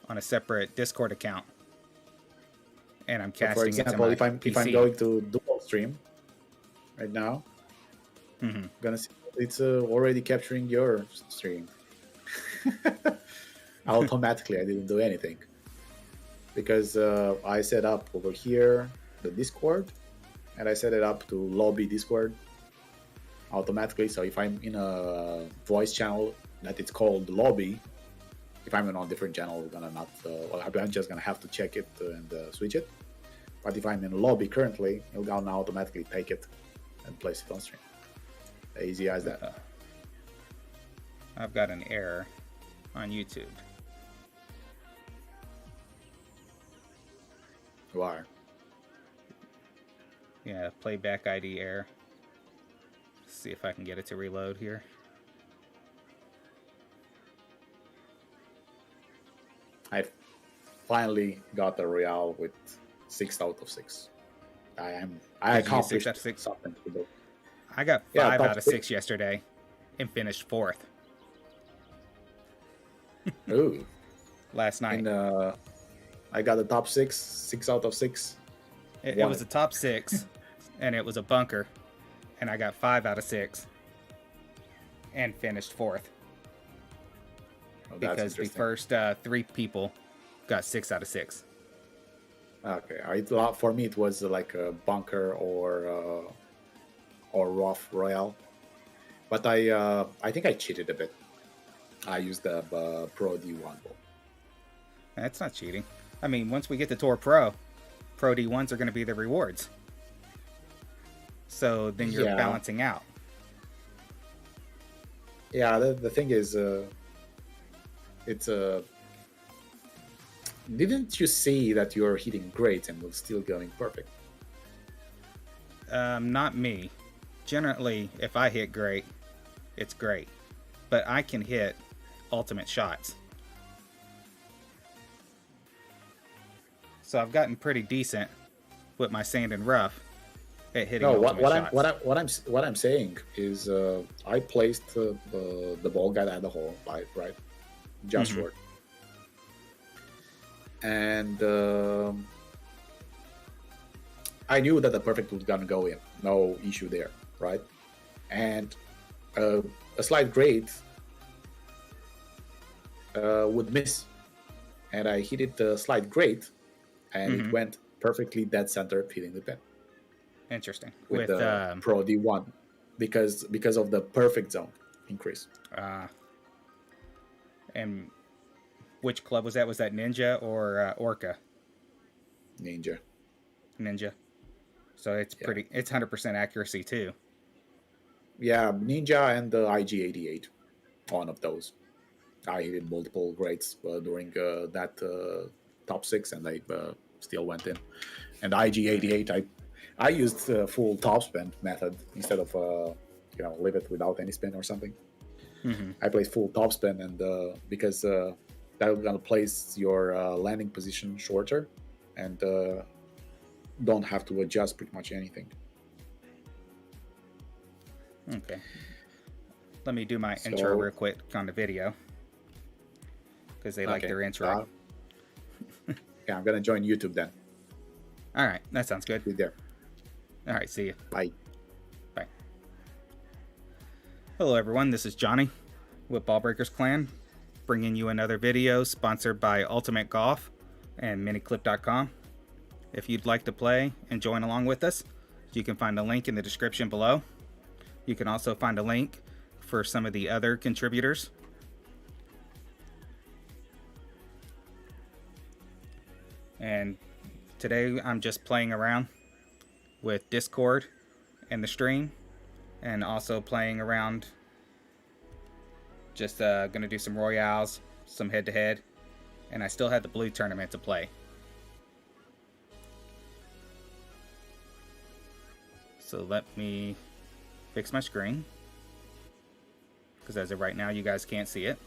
on a separate Discord account, and I'm So for casting it to example, my if I'm going to dual stream right now, I'm gonna see it's already capturing your stream automatically. I didn't do anything because I set up over here the Discord, and I set it up to lobby Discord automatically. So if I'm in a voice channel that it's called lobby, if I'm on a different channel, we're gonna not. I'm just gonna have to check it and switch it. But if I'm in lobby currently, it'll gonna automatically take it and place it on stream. Easy as that. I've got an error on YouTube. Why? Yeah, playback ID error. See if I can get it to reload here. I finally got the Royale with 6 out of 6. I accomplished 6 out of 6? something to do. I got 5 out of 6 yesterday and finished 4th. Ooh. Last night. And I got the top 6 out of 6. It was a top 6, and it was a bunker, and I got 5 out of 6 and finished 4th. Oh, because the first 3 people got 6 out of 6. Okay, for me it was like a bunker or rough Royale, but I think I cheated a bit. I used the Pro D1 bow. That's not cheating. I mean, once we get to Tour Pro D1s are going to be the rewards. So then you're balancing out. Yeah, the thing is, it's didn't you see that you're hitting great and was still going perfect? Not me. Generally, if I hit great, it's great. But I can hit ultimate shots. So I've gotten pretty decent with my sand and rough at hitting ultimate shots. What I'm saying is I placed the ball guide at the hole, right? Just short. And I knew that the perfect was gonna go in, no issue there, right? And a slight grade would miss, and I hit it slight grade, and it went perfectly dead center, hitting the pin. Interesting. With the Pro D1 because of the perfect zone increase. And which club was that? Was that Ninja or Orca? Ninja. So it's it's 100% accuracy too. Yeah, Ninja and the IG88, one of those. I hit multiple grades during that top 6, and they still went in. And IG88, I used full topspin method instead of leave it without any spin or something. I played full topspin, and because that gonna place your landing position shorter, and don't have to adjust pretty much anything. Okay. Let me do my intro real quick on the video, because they like their intro. Yeah, I'm gonna join YouTube then. All right, that sounds good. Be there. All right, see you. Bye. Bye. Hello, everyone. This is Johnny with BallBreakers Clan, bringing you another video sponsored by Ultimate Golf and Miniclip.com. If you'd like to play and join along with us, you can find a link in the description below. You can also find a link for some of the other contributors. And today I'm just playing around with Discord and the stream, and also playing around, just gonna do some Royales, some head-to-head, and I still had the blue tournament to play. So let me fix my screen, because as of right now you guys can't see it.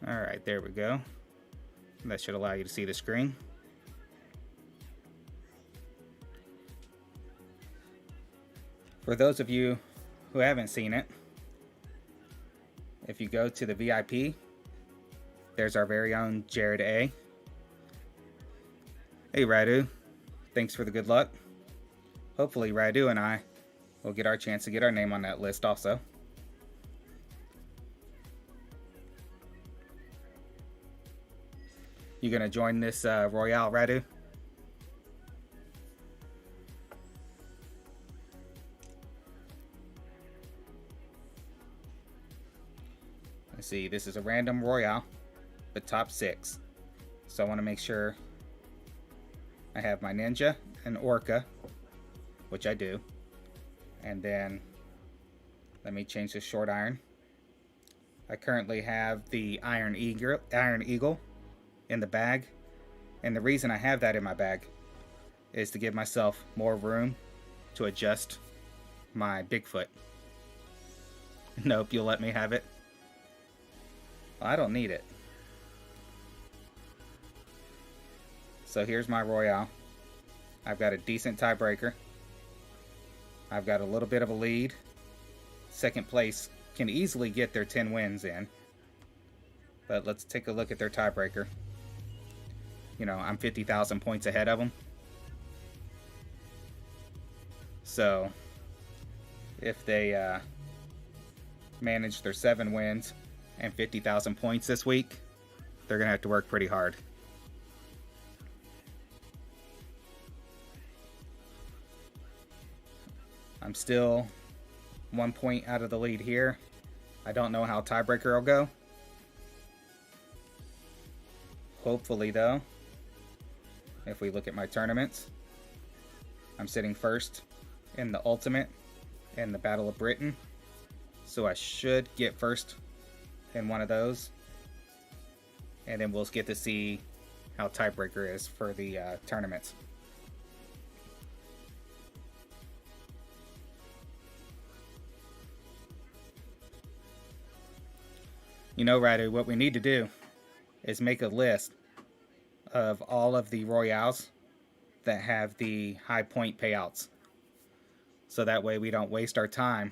Alright, there we go. That should allow you to see the screen. For those of you who haven't seen it, if you go to the VIP, there's our very own Jared A. Hey Radu, thanks for the good luck. Hopefully Radu and I will get our chance to get our name on that list also. You gonna join this Royale, Radu? Let's see, this is a random Royale, but top 6. So I want to make sure I have my ninja and orca, which I do. And then let me change the short iron. I currently have the Iron Eagle in the bag. And the reason I have that in my bag is to give myself more room to adjust my Bigfoot. Nope, you'll let me have it? Well, I don't need it. So here's my Royale. I've got a decent tiebreaker. I've got a little bit of a lead. Second place can easily get their 10 wins in. But let's take a look at their tiebreaker. You know, I'm 50,000 points ahead of them. So if they manage their 7 wins and 50,000 points this week, they're gonna have to work pretty hard. I'm still 1 point out of the lead here. I don't know how tiebreaker will go. Hopefully though, if we look at my tournaments, I'm sitting first in the Ultimate and the Battle of Britain. So I should get first in one of those. And then we'll get to see how tiebreaker is for the tournaments. You know, Radu, what we need to do is make a list of all of the Royales that have the high point payouts. So that way we don't waste our time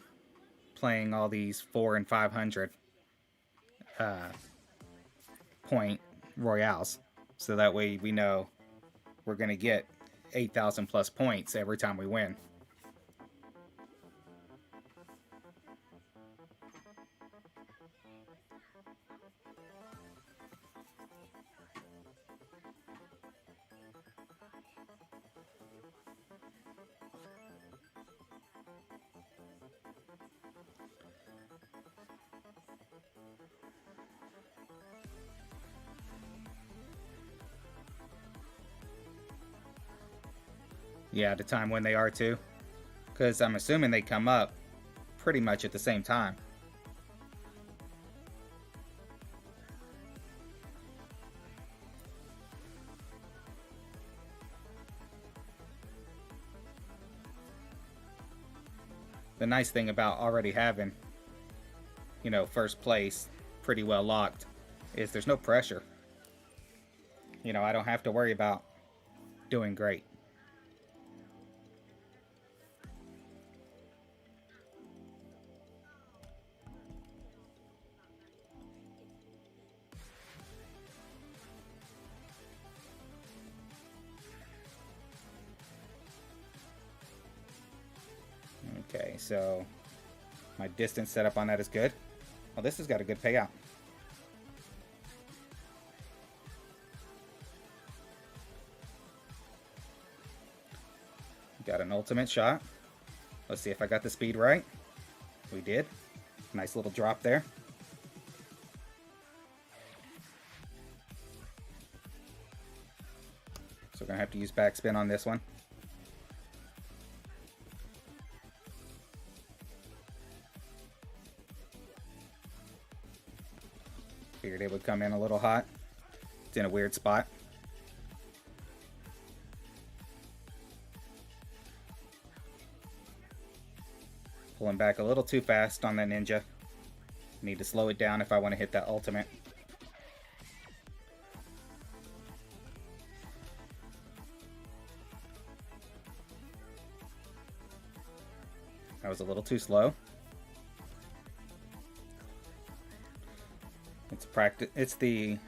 playing all these 400 and 500 point Royales. So that way we know we're going to get 8,000 plus points every time we win. Yeah, the time when they are too. Because I'm assuming they come up pretty much at the same time. The nice thing about already having, you know, first place pretty well locked is there's no pressure. You know, I don't have to worry about doing great. Okay, so my distance setup on that is good. Well, this has got a good payout. Got an ultimate shot. Let's see if I got the speed right. We did. Nice little drop there. So we're gonna have to use backspin on this one. Figured it would come in a little hot. It's in a weird spot. Pulling back a little too fast on that ninja. Need to slow it down if I want to hit that ultimate. That was a little too slow. It's the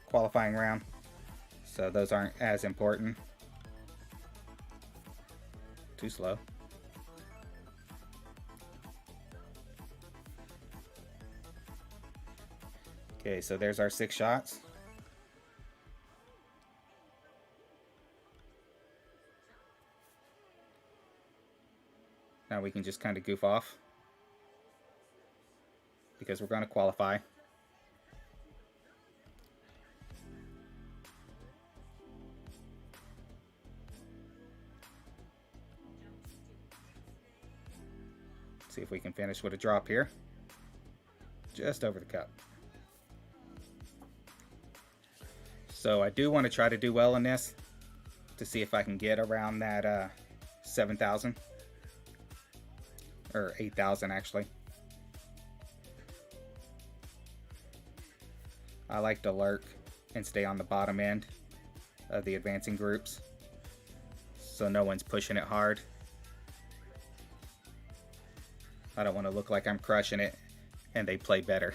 qualifying round, so those aren't as important. Too slow. Okay, so there's our 6 shots. Now we can just kind of goof off because we're going to qualify. See if we can finish with a drop here. Just over the cup. So I do want to try to do well in this to see if I can get around that 7,000 or 8,000 actually. I like to lurk and stay on the bottom end of the advancing groups so no one's pushing it hard. I don't want to look like I'm crushing it and they play better.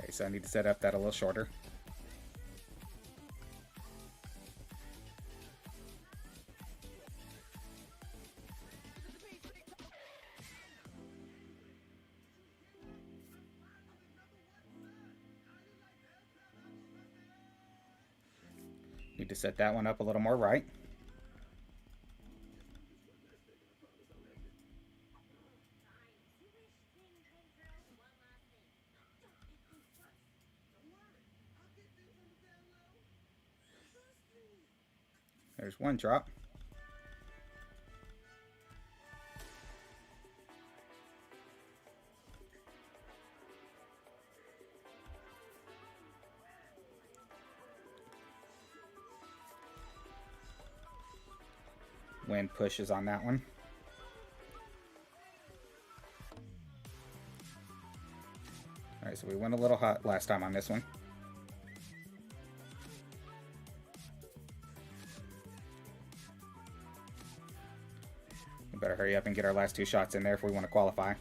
Okay, so I need to set up that a little shorter. Need to set that one up a little more right. There's one drop. Wind pushes on that one. Alright, so we went a little hot last time on this one. We better hurry up and get our last 2 shots in there if we want to qualify.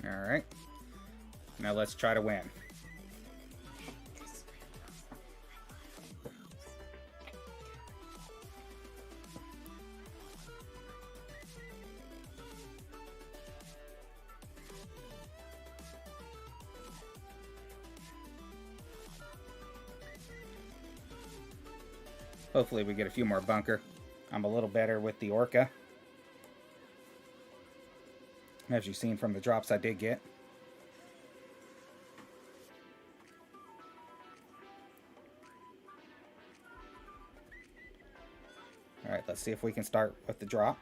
Alright, now let's try to win. Hopefully we get a few more bunker. I'm a little better with the Orca, as you've seen from the drops I did get. Alright, let's see if we can start with the drop.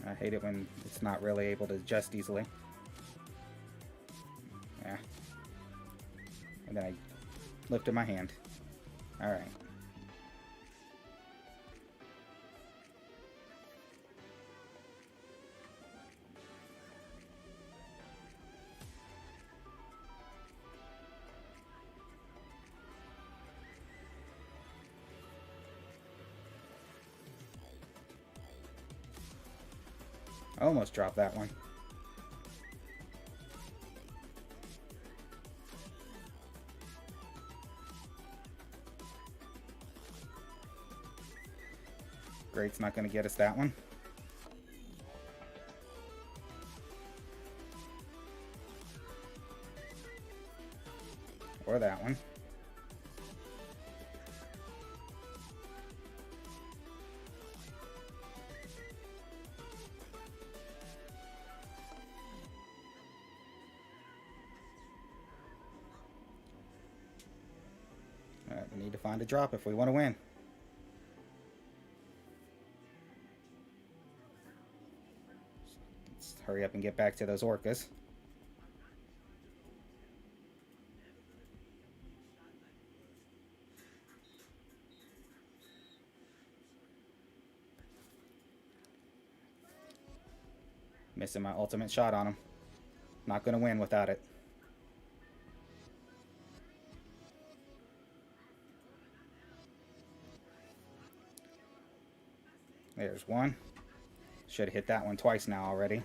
I hate it when it's not really able to adjust easily. Yeah. And then I lifted my hand. Alright. Almost dropped that one. Great's not going to get us that one. Or that one. Alright, we need to find a drop if we want to win. Let's hurry up and get back to those orcas. Missing my ultimate shot on him. Not going to win without it. There's one. Should have hit that one twice now already.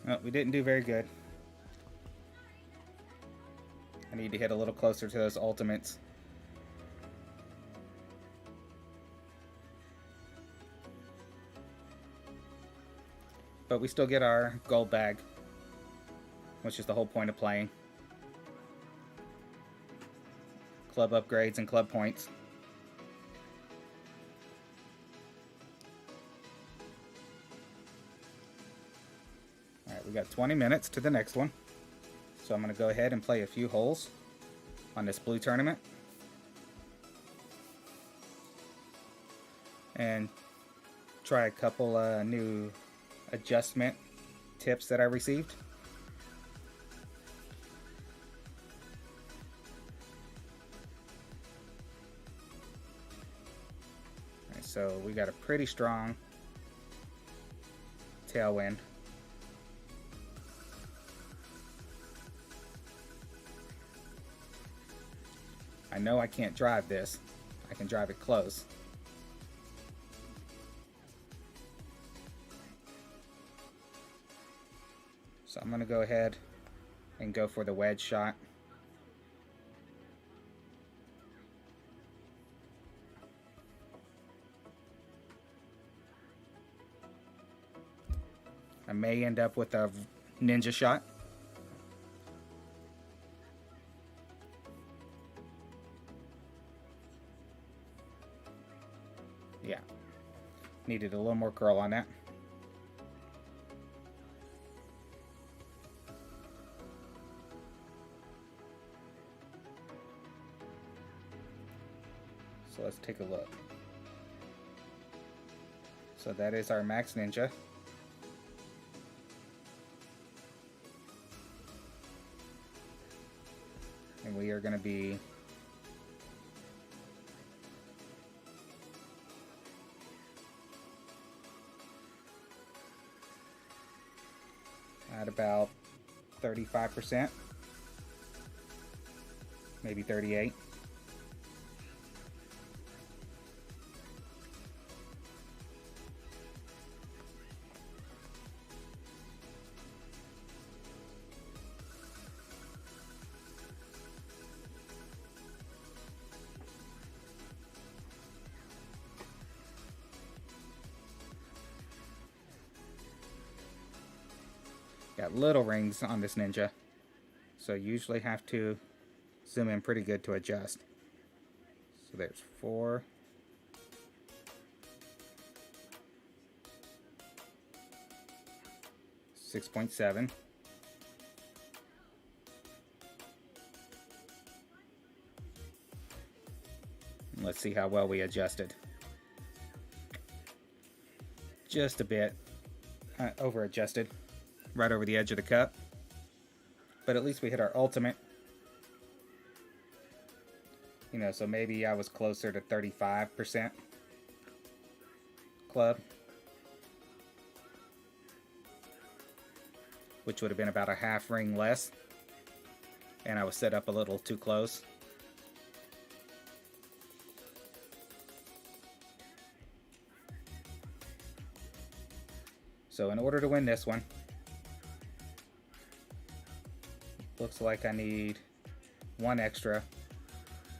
Oh, we didn't do very good. I need to hit a little closer to those ultimates. But we still get our gold bag, which is the whole point of playing. Club upgrades and club points. Alright, we got 20 minutes to the next one. So I'm going to go ahead and play a few holes on this blue tournament. And try a couple new adjustment tips that I received. Alright, so we got a pretty strong tailwind. I know I can't drive this. I can drive it close. So I'm going to go ahead and go for the wedge shot. I may end up with a ninja shot. Yeah, needed a little more curl on that. So let's take a look. So that is our max ninja. And we are going to be at about 35%, maybe 38%. Got little rings on this ninja, so you usually have to zoom in pretty good to adjust. So there's 4. $6.7. Let's see how well we adjusted. Just a bit over adjusted. Right over the edge of the cup. But at least we hit our ultimate. You know, so maybe I was closer to 35% club. which would have been about a half ring less, and I was set up a little too close. So in order to win this one, looks like I need one extra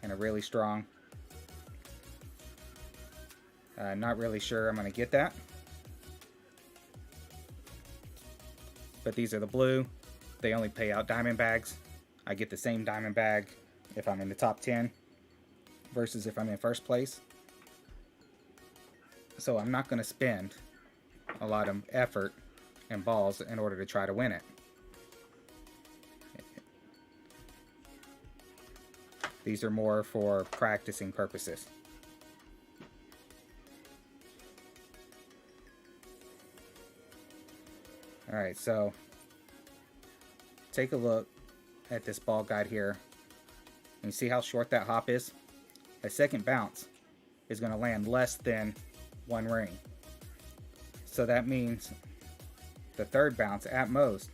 and a really strong. Not really sure I'm going to get that. But these are the blue. They only pay out diamond bags. I get the same diamond bag if I'm in the top 10 versus if I'm in first place. So I'm not going to spend a lot of effort and balls in order to try to win it. These are more for practicing purposes. Alright, so take a look at this ball guide here. And you see how short that hop is? A second bounce is going to land less than one ring. So that means the third bounce at most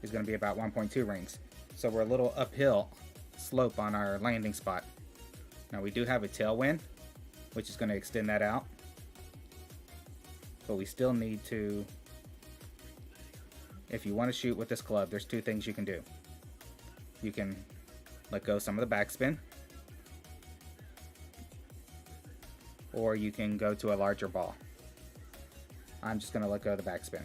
is going to be about 1.2 rings. So we're a little uphill slope on our landing spot. Now we do have a tailwind, which is going to extend that out. But we still need to, if you want to shoot with this club, there's two things you can do. You can let go some of the backspin, or you can go to a larger ball. I'm just going to let go of the backspin.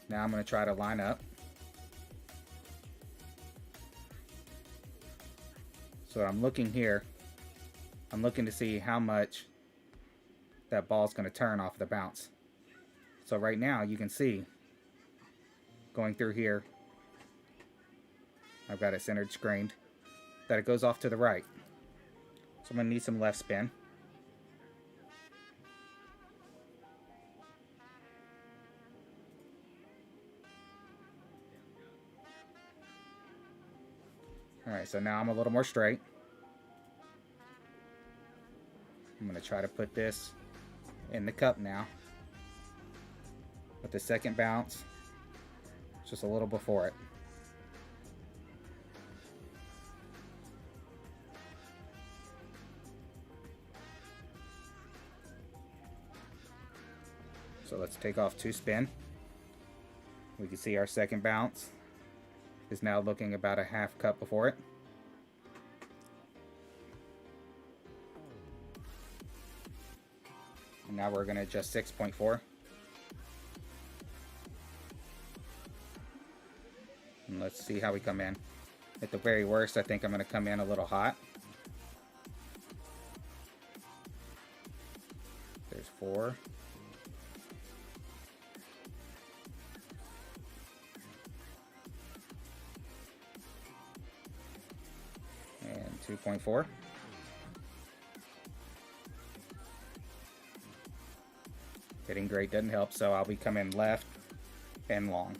Now I'm going to try to line up. So I'm looking here. I'm looking to see how much that ball's going to turn off the bounce. So right now you can see going through here, I've got it centered screened, that it goes off to the right. So I'm going to need some left spin. Alright, so now I'm a little more straight. I'm going to try to put this in the cup now, with the second bounce just a little before it. So let's take off two spin. We can see our second bounce is now looking about a half cup before it. And now we're going to adjust 6.4. And let's see how we come in. At the very worst, I think I'm going to come in a little hot. There's 4. And 2.4. Hitting great doesn't help, so I'll be coming left and long.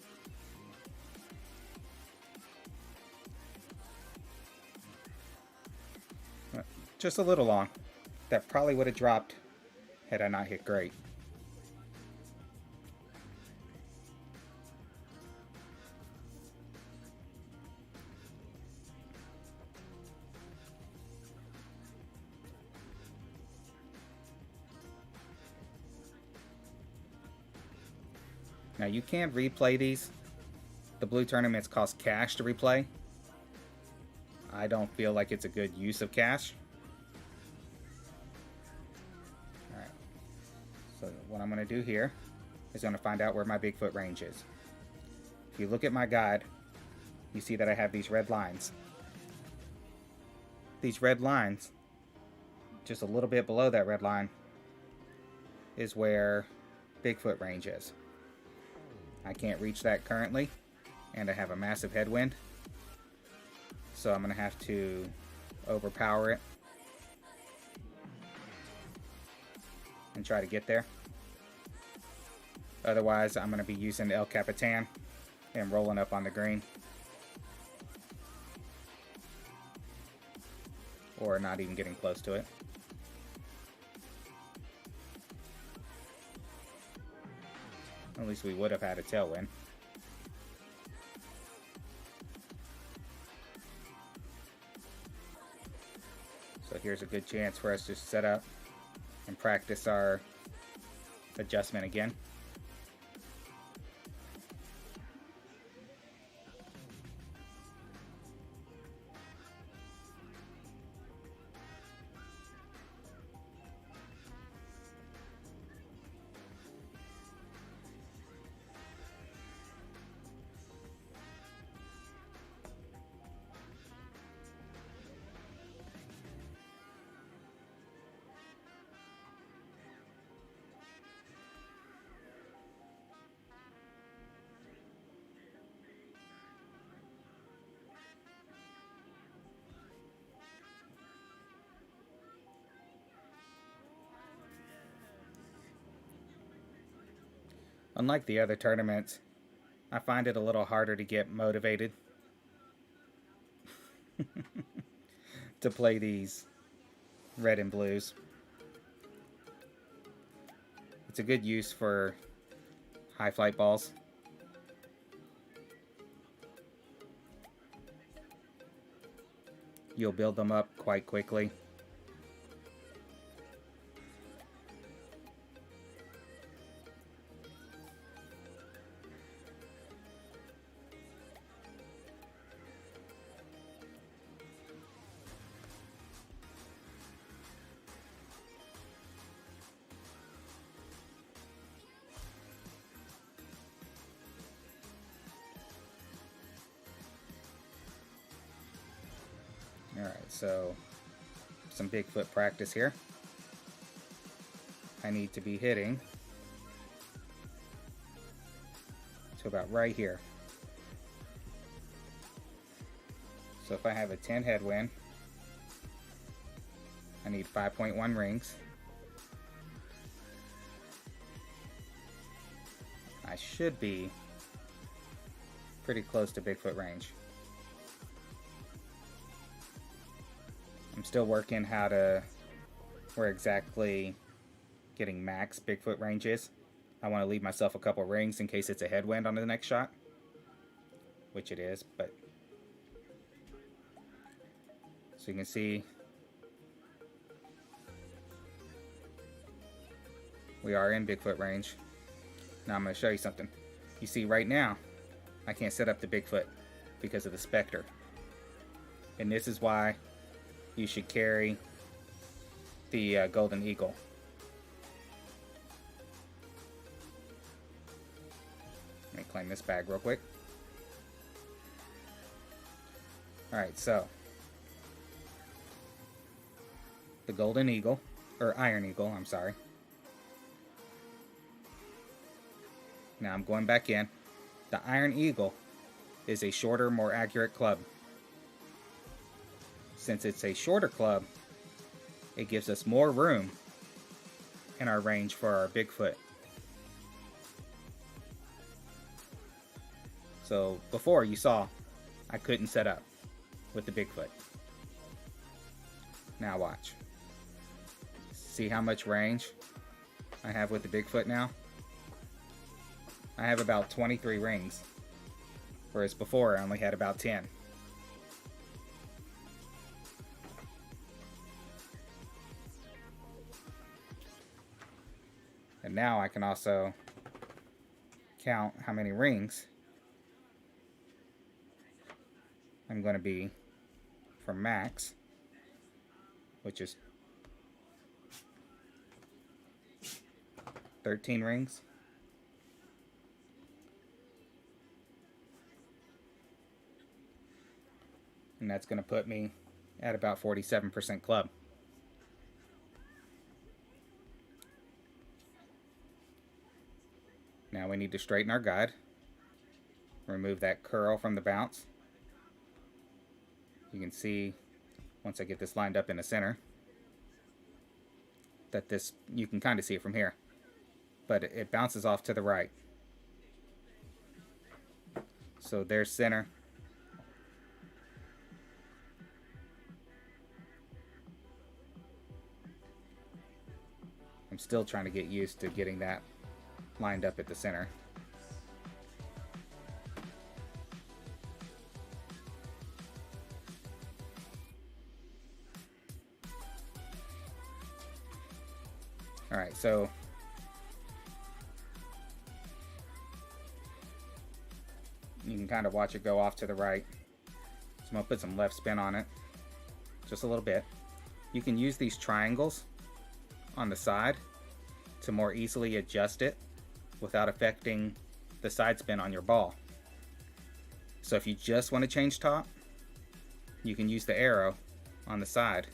Just a little long. That probably would have dropped had I not hit great. Now you can replay these. The blue tournaments cost cash to replay. I don't feel like it's a good use of cash. Alright. So what I'm going to do here is going to find out where my Bigfoot range is. If you look at my guide, you see that I have these red lines. These red lines, just a little bit below that red line, is where Bigfoot range is. I can't reach that currently, and I have a massive headwind, so I'm going to have to overpower it and try to get there. Otherwise, I'm going to be using El Capitan and rolling up on the green, or not even getting close to it. At least we would have had a tailwind. So here's a good chance for us to set up and practice our adjustment again. Unlike the other tournaments, I find it a little harder to get motivated to play these red and blues. It's a good use for high flight balls. You'll build them up quite quickly. Alright, so some Bigfoot practice here. I need to be hitting to about right here. So if I have a 10 headwind, I need 5.1 rings. I should be pretty close to Bigfoot range. I'm still working where exactly getting max Bigfoot range is. I want to leave myself a couple rings in case it's a headwind on the next shot, which it is, but so you can see we are in Bigfoot range. Now I'm going to show you something. You see right now, I can't set up the Bigfoot because of the Spectre. And this is why you should carry the Golden Eagle. Let me claim this bag real quick. Alright, so the Golden Eagle, or Iron Eagle, I'm sorry. Now I'm going back in. The Iron Eagle is a shorter, more accurate club. Since it's a shorter club, it gives us more room in our range for our Bigfoot. So before you saw, I couldn't set up with the Bigfoot. Now watch. See how much range I have with the Bigfoot now? I have about 23 rings, whereas before I only had about 10. And now I can also count how many rings I'm going to be from max, which is 13 rings. And that's going to put me at about 47% club. Now we need to straighten our guide. Remove that curl from the bounce. You can see, once I get this lined up in the center, that this, you can kind of see it from here, but it bounces off to the right. So there's center. I'm still trying to get used to getting that lined up at the center. Alright, so you can kind of watch it go off to the right. So I'm going to put some left spin on it, just a little bit. You can use these triangles on the side to more easily adjust it without affecting the side spin on your ball. So if you just want to change top, you can use the arrow on the side,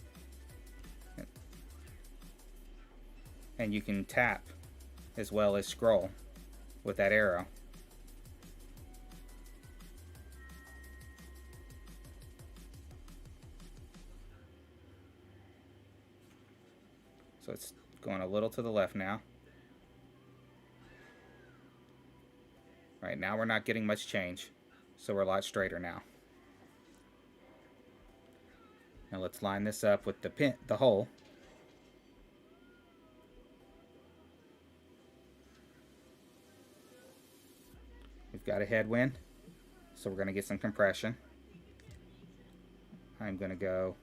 and you can tap as well as scroll with that arrow. So it's going a little to the left now. Right now we're not getting much change, so we're a lot straighter now. Now let's line this up with the hole. We've got a headwind, so we're going to get some compression. I'm going to go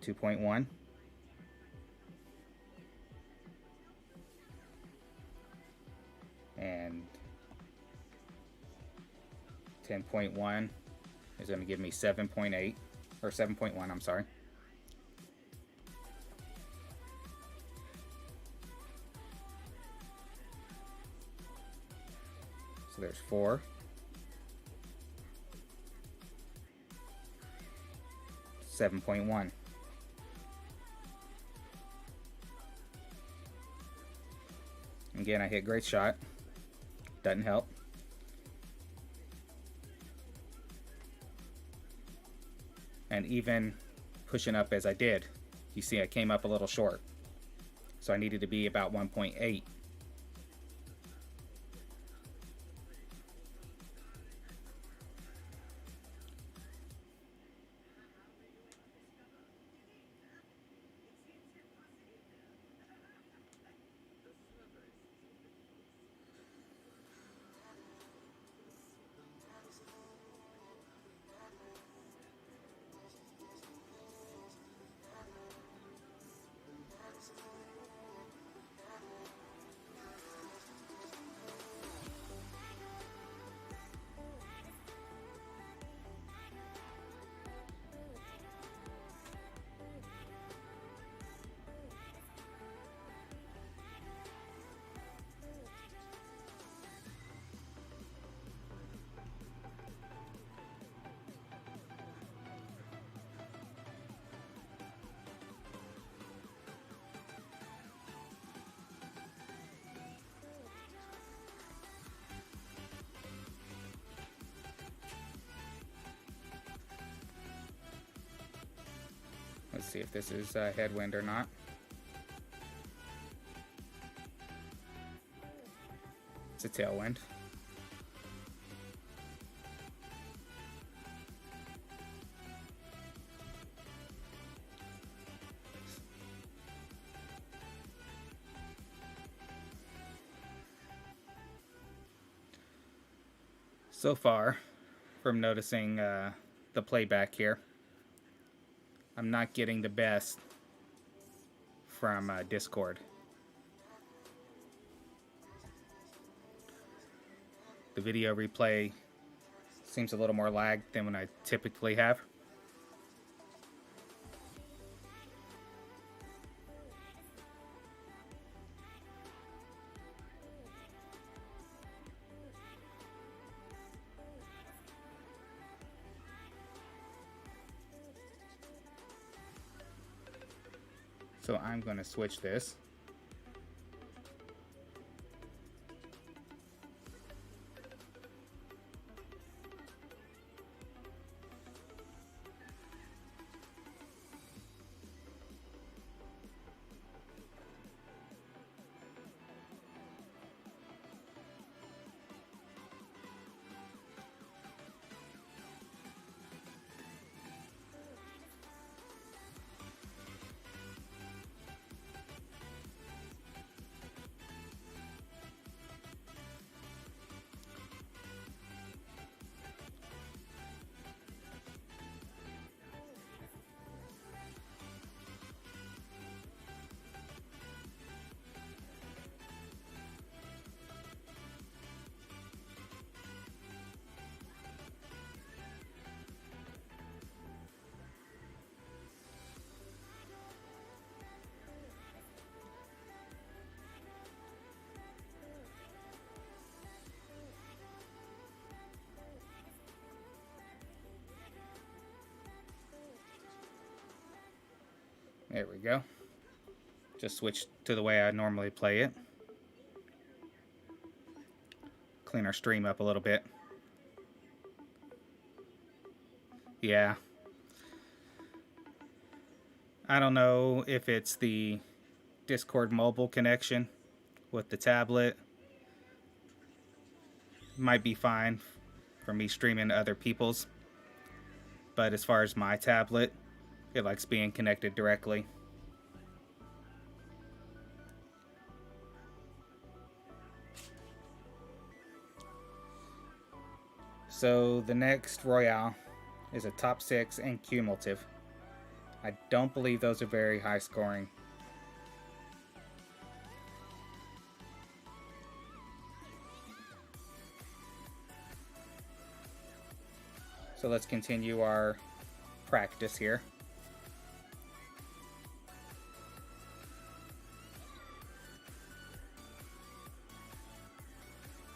2.1. And 10.1 is going to give me 7.8, or 7.1, I'm sorry. So there's 4. $7.1. Again, I hit great shot. Doesn't help. And even pushing up as I did, you see I came up a little short. So I needed to be about 1.8. Let's see if this is a headwind or not. It's a tailwind. So far, from noticing the playback here, I'm not getting the best from Discord. The video replay seems a little more lagged than when I typically have. So I'm going to switch this. There we go. Just switch to the way I normally play it. Clean our stream up a little bit. Yeah. I don't know if it's the Discord mobile connection with the tablet. Might be fine for me streaming to other people's. But as far as my tablet, it likes being connected directly. So the next Royale is a top 6 and cumulative. I don't believe those are very high scoring. So let's continue our practice here.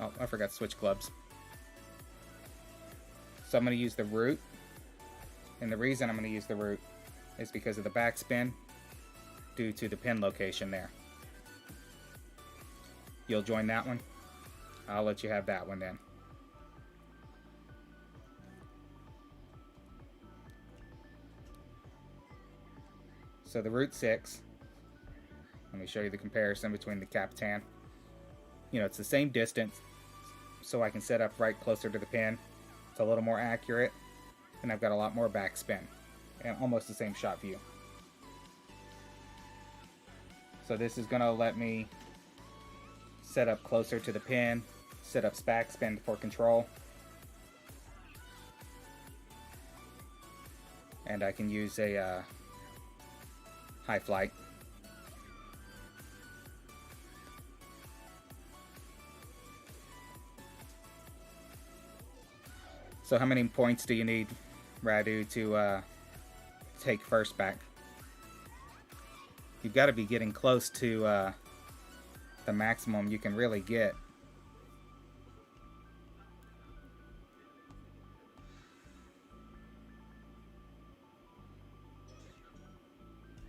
Oh, I forgot to switch clubs. So I'm going to use the root. And the reason I'm going to use the root is because of the backspin due to the pin location there. You'll join that one? I'll let you have that one then. So the root 6, let me show you the comparison between the Capitan. You know, it's the same distance, so I can set up right closer to the pin. It's a little more accurate, and I've got a lot more backspin, and almost the same shot view. So this is going to let me set up closer to the pin, set up backspin for control, and I can use a high flight. So how many points do you need, Radu, to take first back? You've got to be getting close to the maximum you can really get.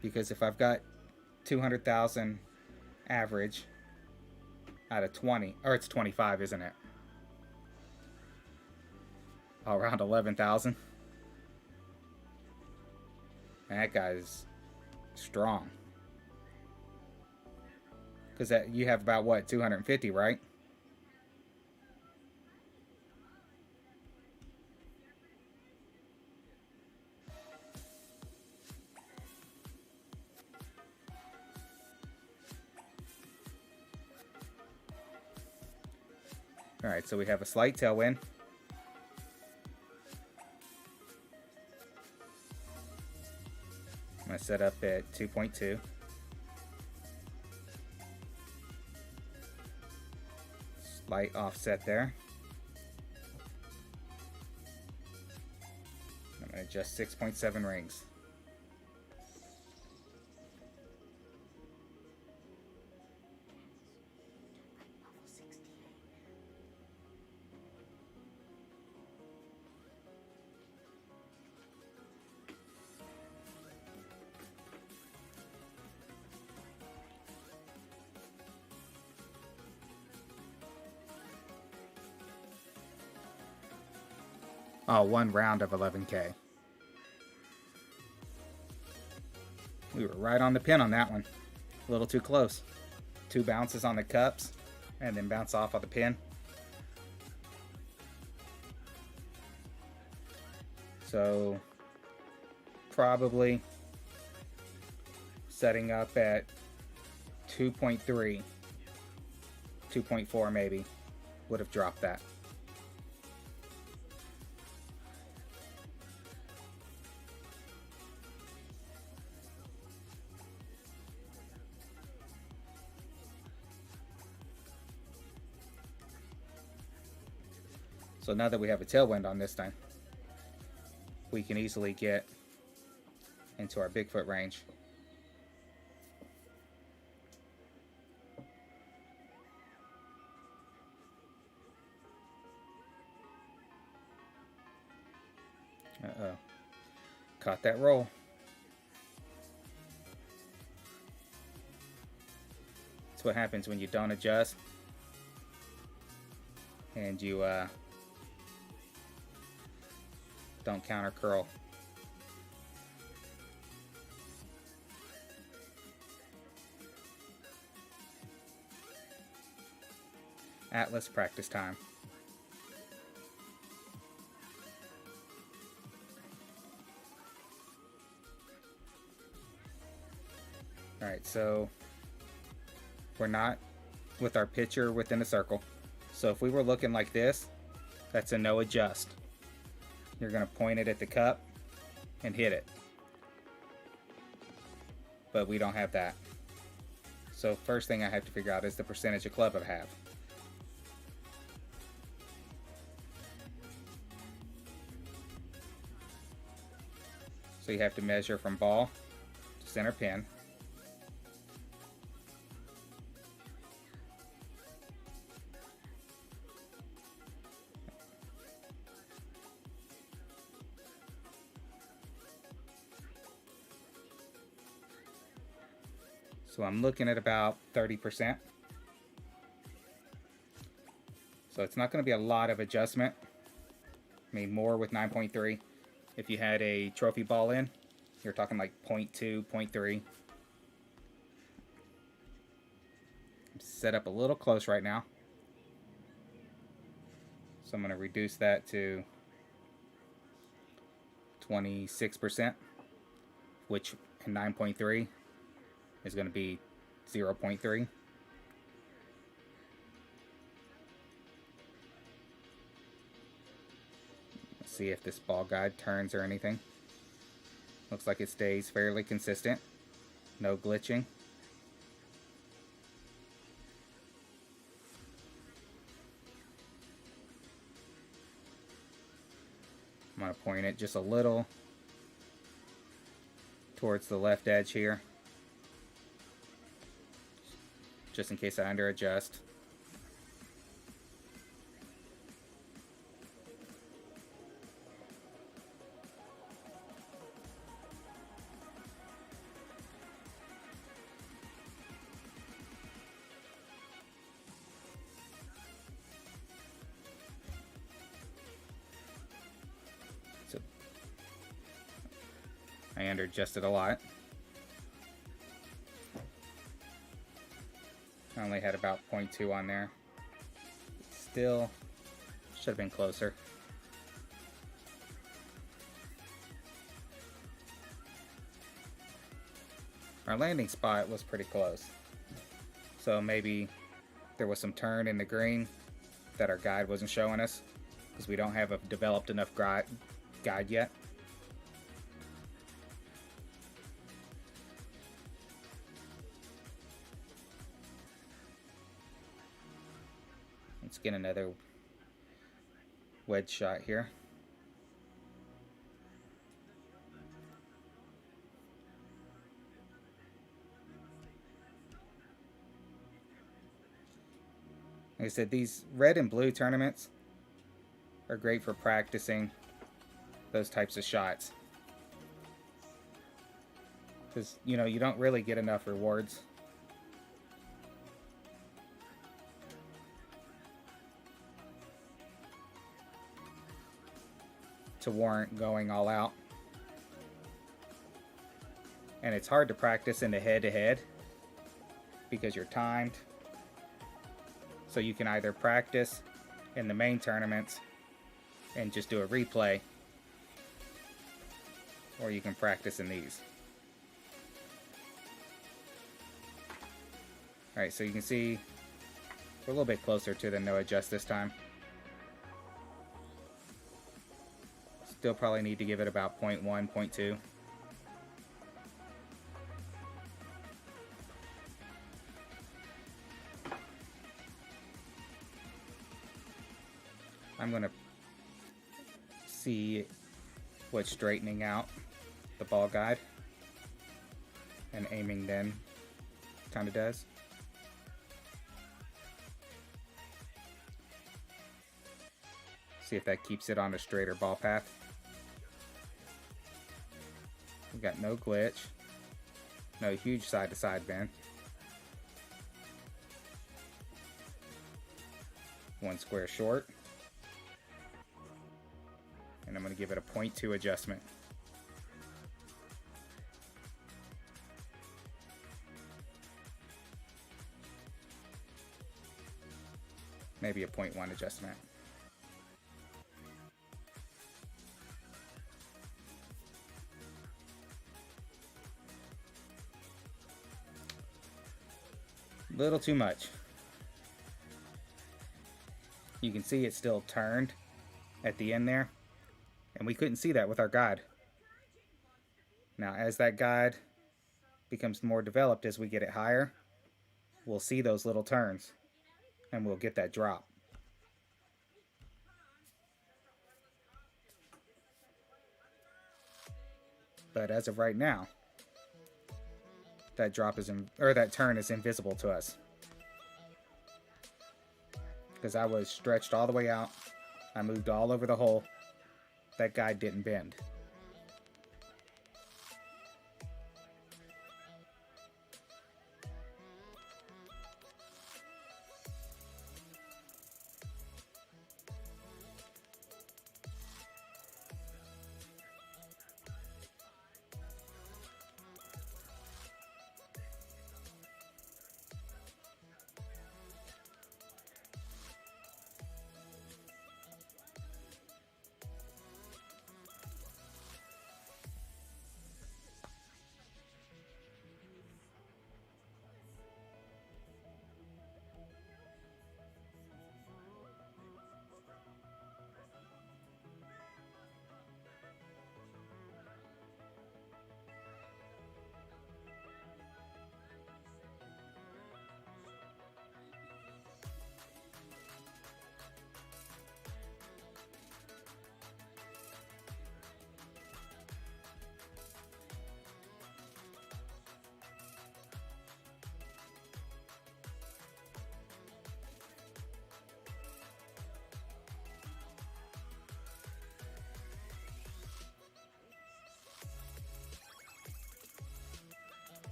Because if I've got 200,000 average out of 20, or it's 25, isn't it? Oh, around 11,000. That guy's strong. Because you have about, what, 250, right? Alright, so we have a slight tailwind. I'm going to set up at 2.2. Slight offset there. I'm going to adjust 6.7 rings. Oh, one round of 11K. We were right on the pin on that one. A little too close. 2 bounces on the cups, and then bounce off of the pin. So, probably setting up at 2.3, 2.4 maybe, would have dropped that. So now that we have a tailwind on this time, we can easily get into our Bigfoot range. Uh-oh. Caught that roll. That's what happens when you don't adjust and you don't counter curl. Atlas practice time. Alright, so we're not with our picture within a circle. So if we were looking like this, that's a no adjust. You're going to point it at the cup and hit it. But we don't have that. So first thing I have to figure out is the percentage of club I have. So you have to measure from ball to center pin. So I'm looking at about 30%. So it's not going to be a lot of adjustment. I mean, more with 9.3. If you had a trophy ball in, you're talking like 0.2, 0.3. I'm set up a little close right now. So I'm going to reduce that to 26%, which in 9.3 is going to be 0.3. Let's see if this ball guide turns or anything. Looks like it stays fairly consistent. No glitching. I'm going to point it just a little towards the left edge here, just in case I under adjust. So I under adjusted a lot. I only had about 0.2 on there. Still should have been closer. Our landing spot was pretty close. So maybe there was some turn in the green that our guide wasn't showing us, because we don't have a developed enough guide yet. Let's get another wedge shot here. Like I said, these red and blue tournaments are great for practicing those types of shots, because you know, you don't really get enough rewards to warrant going all out. And it's hard to practice in the head-to-head because you're timed. So you can either practice in the main tournaments and just do a replay, or you can practice in these. Alright, so you can see we're a little bit closer to the no adjust this time. Still probably need to give it about 0.1, 0.2. I'm going to see what straightening out the ball guide and aiming then kind of does. See if that keeps it on a straighter ball path. We got no glitch, no huge side-to-side bend. 1 square short. And I'm going to give it a 0.2 adjustment. Maybe a 0.1 adjustment. Little too much. You can see it's still turned at the end there, and we couldn't see that with our guide. Now, as that guide becomes more developed, as we get it higher, we'll see those little turns, and we'll get that drop. But as of right now, that drop is that turn is invisible to us, because I was stretched all the way out. I moved all over the hole. That guide didn't bend.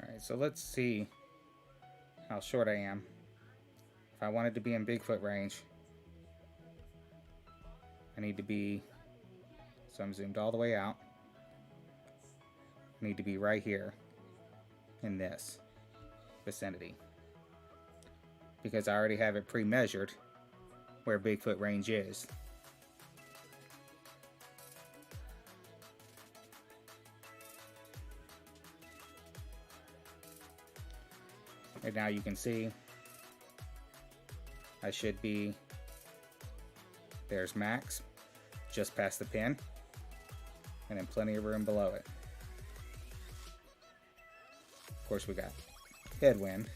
Alright, so let's see how short I am. If I wanted to be in Bigfoot range, I need to be, so I'm zoomed all the way out, I need to be right here in this vicinity, because I already have it pre-measured where Bigfoot range is. And now you can see I should be, there's max, just past the pin, and then plenty of room below it. Of course, we got headwind.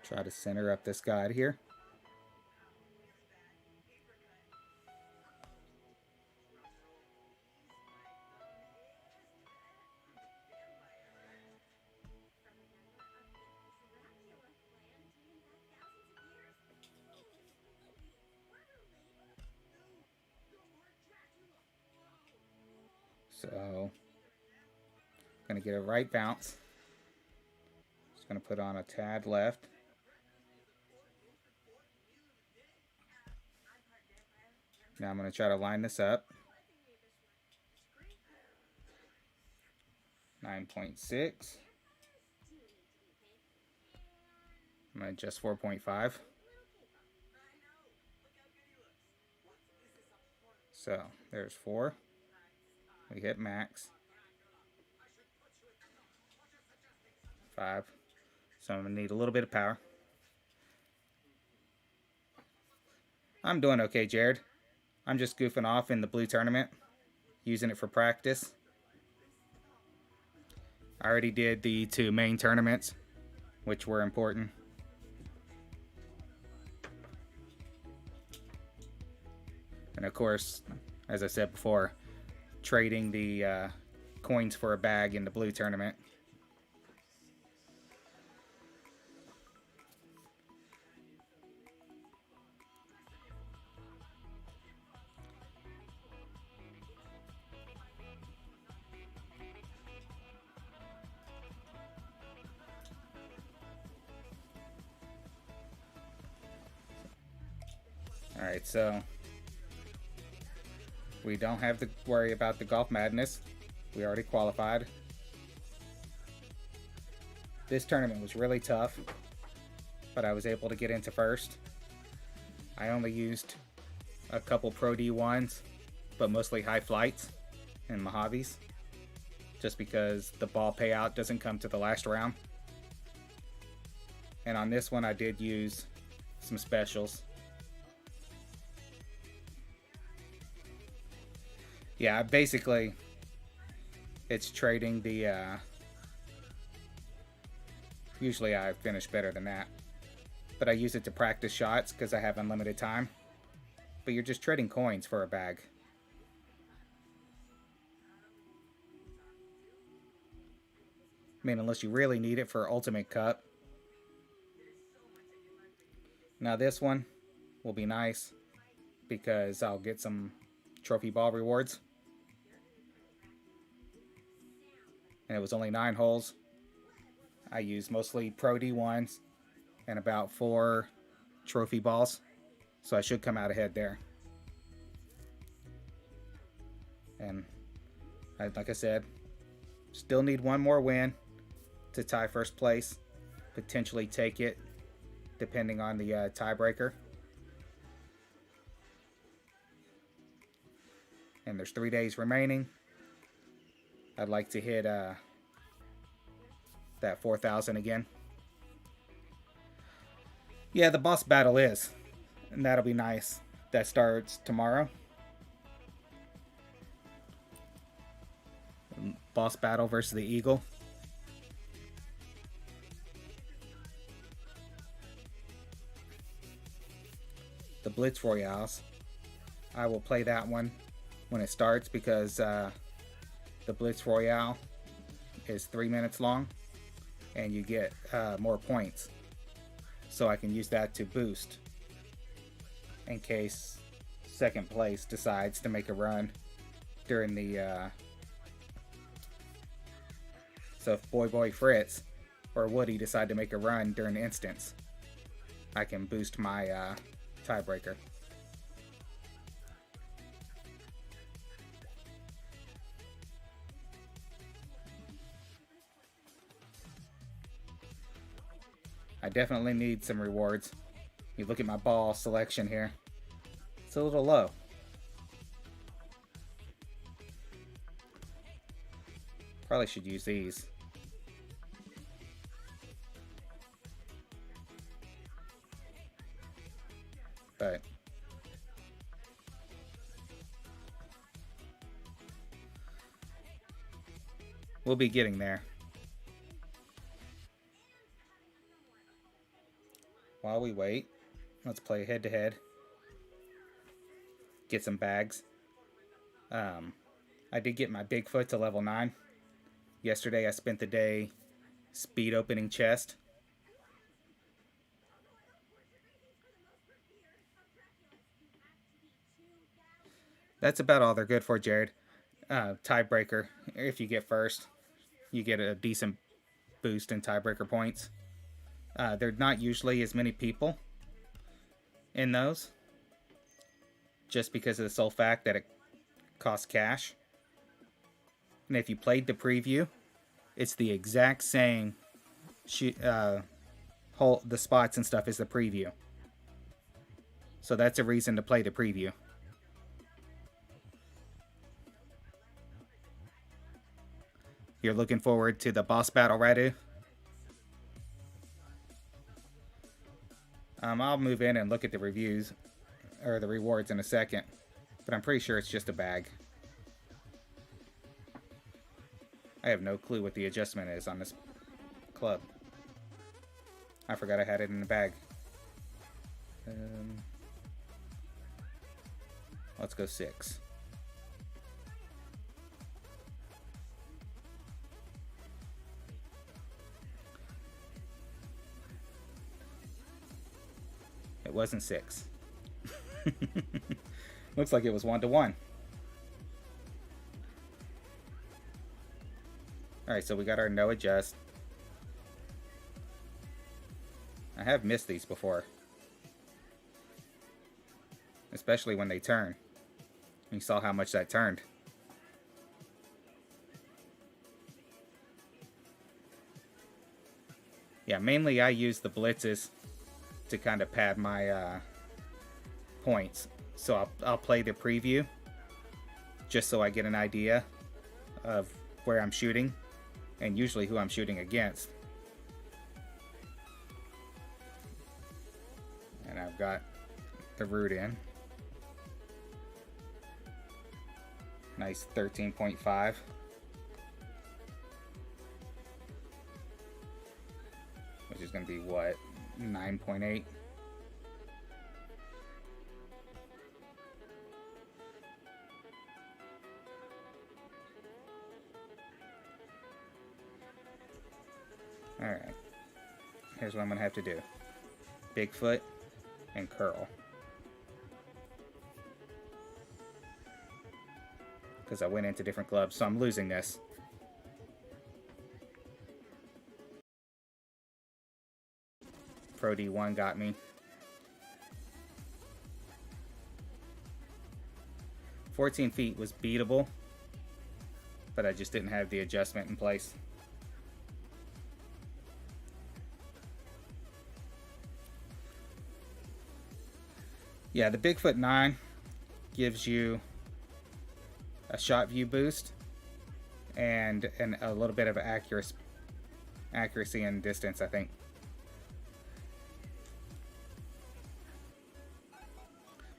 Try to center up this guide here. So, gonna get a right bounce. Just gonna put on a tad left. Now I'm gonna try to line this up. 9.6. I'm gonna adjust 4.5. So there's 4. We hit max. 5. So I'm gonna need a little bit of power. I'm doing okay, Jared. I'm just goofing off in the blue tournament, using it for practice. I already did the 2 main tournaments, which were important. And of course, as I said before, trading the coins for a bag in the blue tournament. Alright, so we don't have to worry about the Golf Madness. We already qualified. This tournament was really tough, but I was able to get into first. I only used a couple Pro D1s, but mostly high flights and Mojaves, just because the ball payout doesn't come to the last round. And on this one I did use some specials. Yeah, basically it's trading the usually I finish better than that, but I use it to practice shots because I have unlimited time. But you're just trading coins for a bag. I mean, unless you really need it for Ultimate Cup. Now this one will be nice because I'll get some trophy ball rewards. And it was only 9 holes. I used mostly Pro D1s and about 4 trophy balls. So I should come out ahead there. And like I said, still need one more win to tie first place. Potentially take it depending on the tiebreaker. And there's 3 days remaining. I'd like to hit that 4,000 again. Yeah, the boss battle is, and that'll be nice. That starts tomorrow. Boss battle versus the Eagle. The Blitz Royales. I will play that one when it starts because the Blitz Royale is 3 minutes long and you get more points. So I can use that to boost in case second place decides to make a run during the so if Boy Fritz or Woody decide to make a run during the instance, I can boost my tiebreaker. I definitely need some rewards. You look at my ball selection here. It's a little low. Probably should use these. But we'll be getting there. while we wait, let's play head-to-head. Get some bags. I did get my Bigfoot to level 9. Yesterday I spent the day speed opening chest. That's about all they're good for, Jared. Tiebreaker. If you get first, you get a decent boost in tiebreaker points. There are not usually as many people in those, just because of the sole fact that it costs cash. And if you played the preview, it's the exact same the spots and stuff as the preview. So that's a reason to play the preview. You're looking forward to the boss battle, Radu? I'll move in and look at the reviews, or the rewards in a second, but I'm pretty sure it's just a bag. I have no clue what the adjustment is on this club. I forgot I had it in the bag. Let's go 6. It wasn't 6. Looks like it was 1-to-1. Alright, so we got our no adjust. I have missed these before. Especially when they turn. You saw how much that turned. Yeah, mainly I use the blitzes to kind of pad my points. So I'll play the preview just so I get an idea of where I'm shooting and usually who I'm shooting against. And I've got the root in. Nice 13.5. Which is going to be what? 9.8. Alright. Here's what I'm going to have to do. Bigfoot and curl. Because I went into different clubs, so I'm losing this. Pro D1 got me. 14 feet was beatable, but I just didn't have the adjustment in place. Yeah, the Bigfoot 9 gives you a shot view boost and a little bit of accuracy and distance, I think.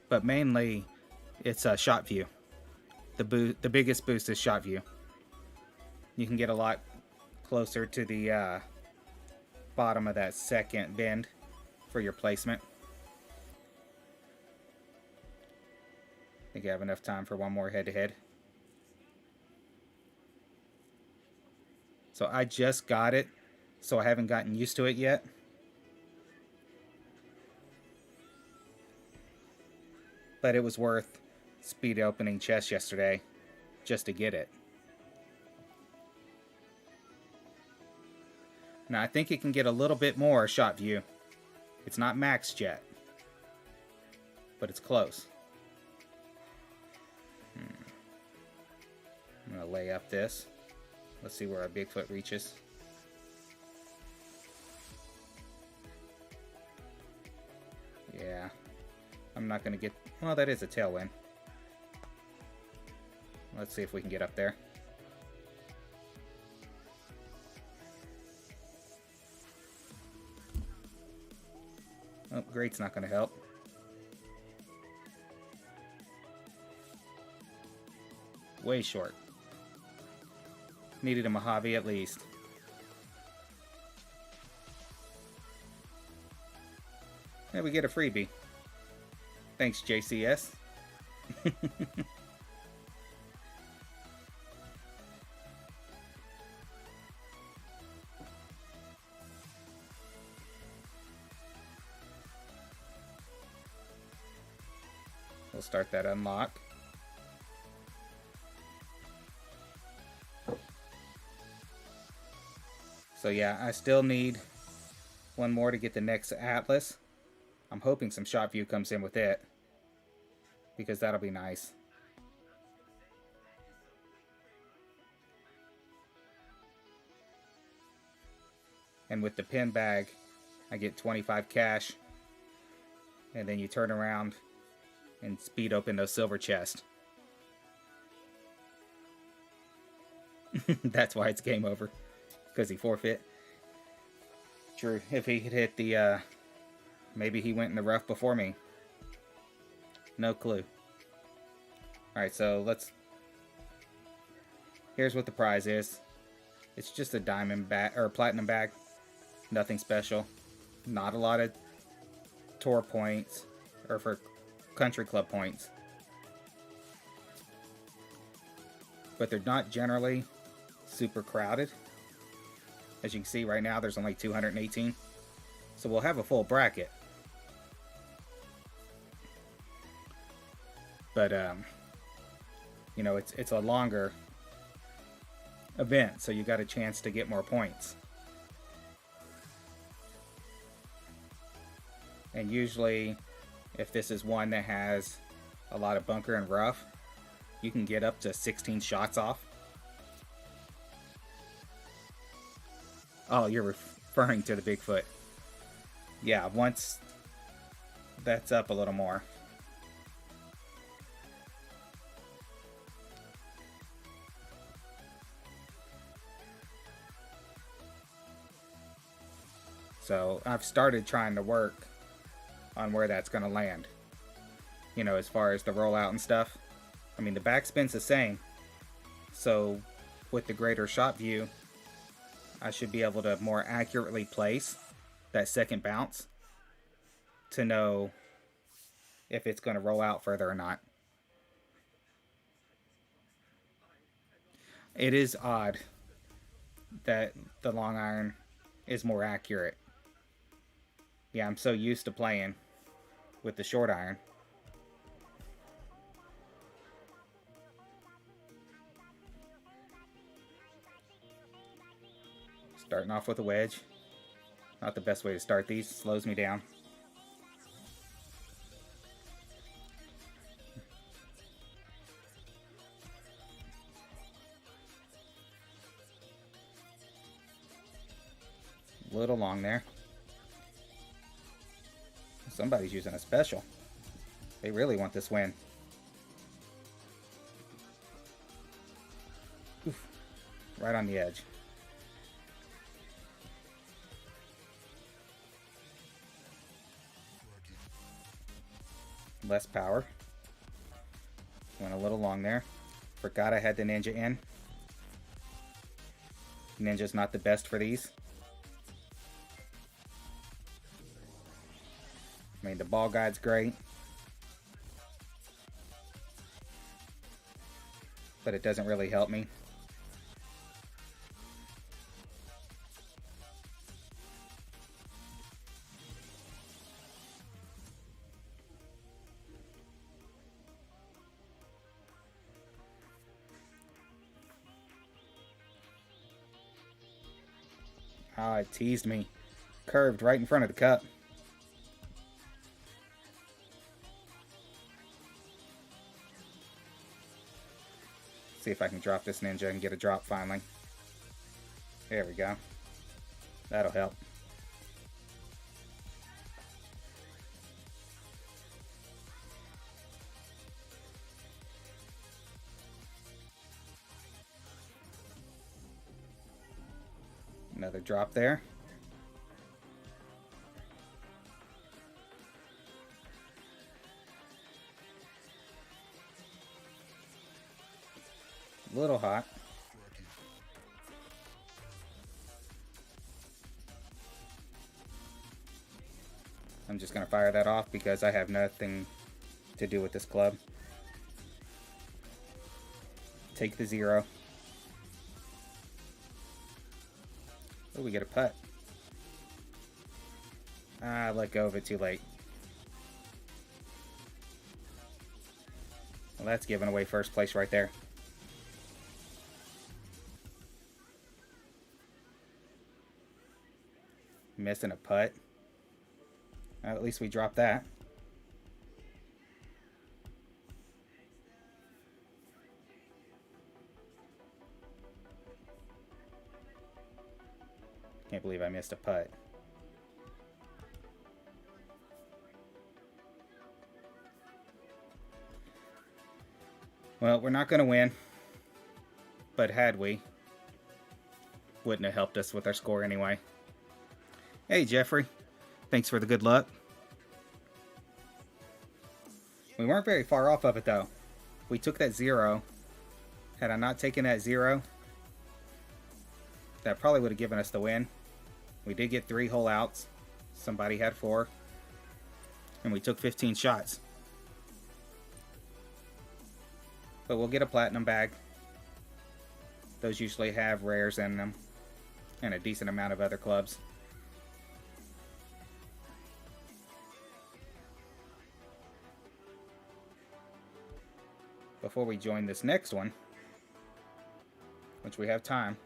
But mainly, it's a shot view. The biggest boost is shot view. You can get a lot closer to the bottom of that second bend for your placement. I think I have enough time for one more head-to-head. So I just got it, so I haven't gotten used to it yet. But it was worth speed opening chest yesterday just to get it. Now I think it can get a little bit more shot view. It's not maxed yet, but it's close. I'm going to lay up this. Let's see where our Bigfoot reaches. Yeah. I'm not going to get... Well, that is a tailwind. Let's see if we can get up there. Oh, great's not going to help. Way short. Needed a Mojave at least. And we get a freebie. Thanks, JCS. We'll start that unlock. So yeah, I still need one more to get the next Atlas. I'm hoping some shot view comes in with it, because that'll be nice. And with the pin bag, I get 25 cash, and then you turn around and speed open those silver chests. That's why it's game over, because he forfeit. True, if he could hit the, maybe he went in the rough before me. No clue. Alright, so here's what the prize is. It's just a diamond bag, or platinum bag. Nothing special. Not a lot of tour points, or for country club points. But they're not generally super crowded. As you can see right now, there's only 218. So we'll have a full bracket. But, you know, it's a longer event, so you got a chance to get more points. And usually, if this is one that has a lot of bunker and rough, you can get up to 16 shots off. Oh, you're referring to the Bigfoot. Yeah, once that's up a little more. So I've started trying to work on where that's going to land. You know, as far as the rollout and stuff. I mean, the backspin's the same. So with the greater shot view, I should be able to more accurately place that second bounce to know if it's going to roll out further or not. It is odd that the long iron is more accurate. Yeah, I'm so used to playing with the short iron. Starting off with a wedge. Not the best way to start these. Slows me down. A little long there. Somebody's using a special. They really want this win. Oof. Right on the edge. Less power. Went a little long there. Forgot I had the ninja in. Ninja's not the best for these. I mean, the ball guide's great, but it doesn't really help me. Oh, it teased me. Curved right in front of the cup. See if I can drop this ninja and get a drop finally. There we go. That'll help. Another drop there. A little hot. I'm just going to fire that off because I have nothing to do with this club. Take the 0. Oh, we get a putt. I let go of it too late. Well, that's giving away first place right there. Missing a putt. At least we dropped that. Can't believe I missed a putt. Well, we're not going to win. But had we, wouldn't have helped us with our score anyway. Hey, Jeffrey. Thanks for the good luck. We weren't very far off of it, though. We took that 0. Had I not taken that 0, that probably would have given us the win. We did get 3 hole outs. Somebody had 4. And we took 15 shots. But we'll get a platinum bag. Those usually have rares in them. And a decent amount of other clubs. Before we join this next one, which we have time,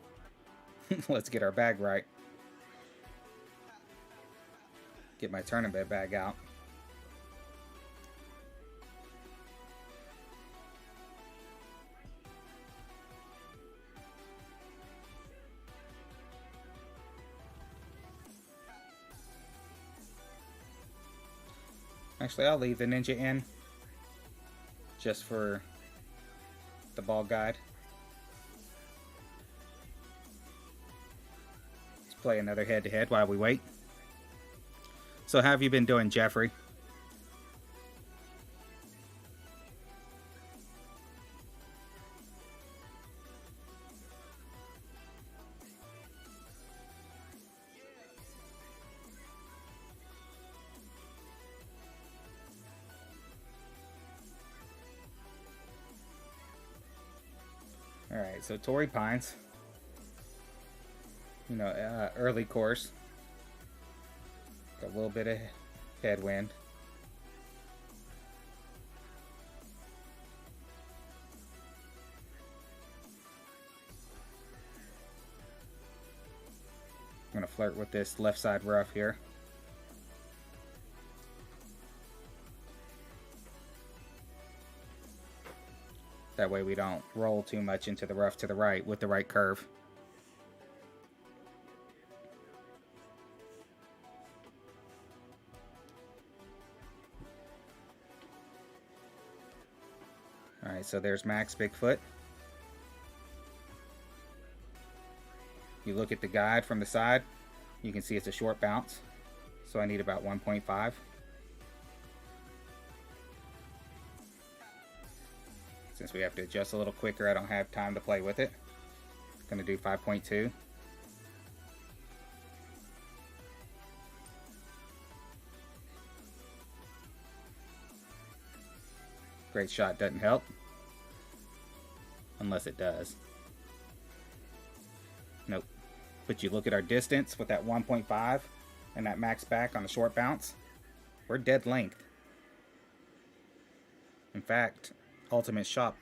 let's get our bag right. Get my tournament bag out. Actually, I'll leave the ninja in just for the ball guide. Let's play another head-to-head while we wait. So how have you been doing, Jeffrey? Alright, so Torrey Pines. You know, early course. Got a little bit of headwind. I'm going to flirt with this left side rough here. That way we don't roll too much into the rough to the right with the right curve. Alright, so there's Max Bigfoot. You look at the guide from the side, you can see it's a short bounce. So I need about 1.5. Since we have to adjust a little quicker, I don't have time to play with it. Gonna do 5.2. Great shot doesn't help. Unless it does. Nope. But you look at our distance with that 1.5 and that max back on the short bounce. We're dead length. In fact, Ultimate Shop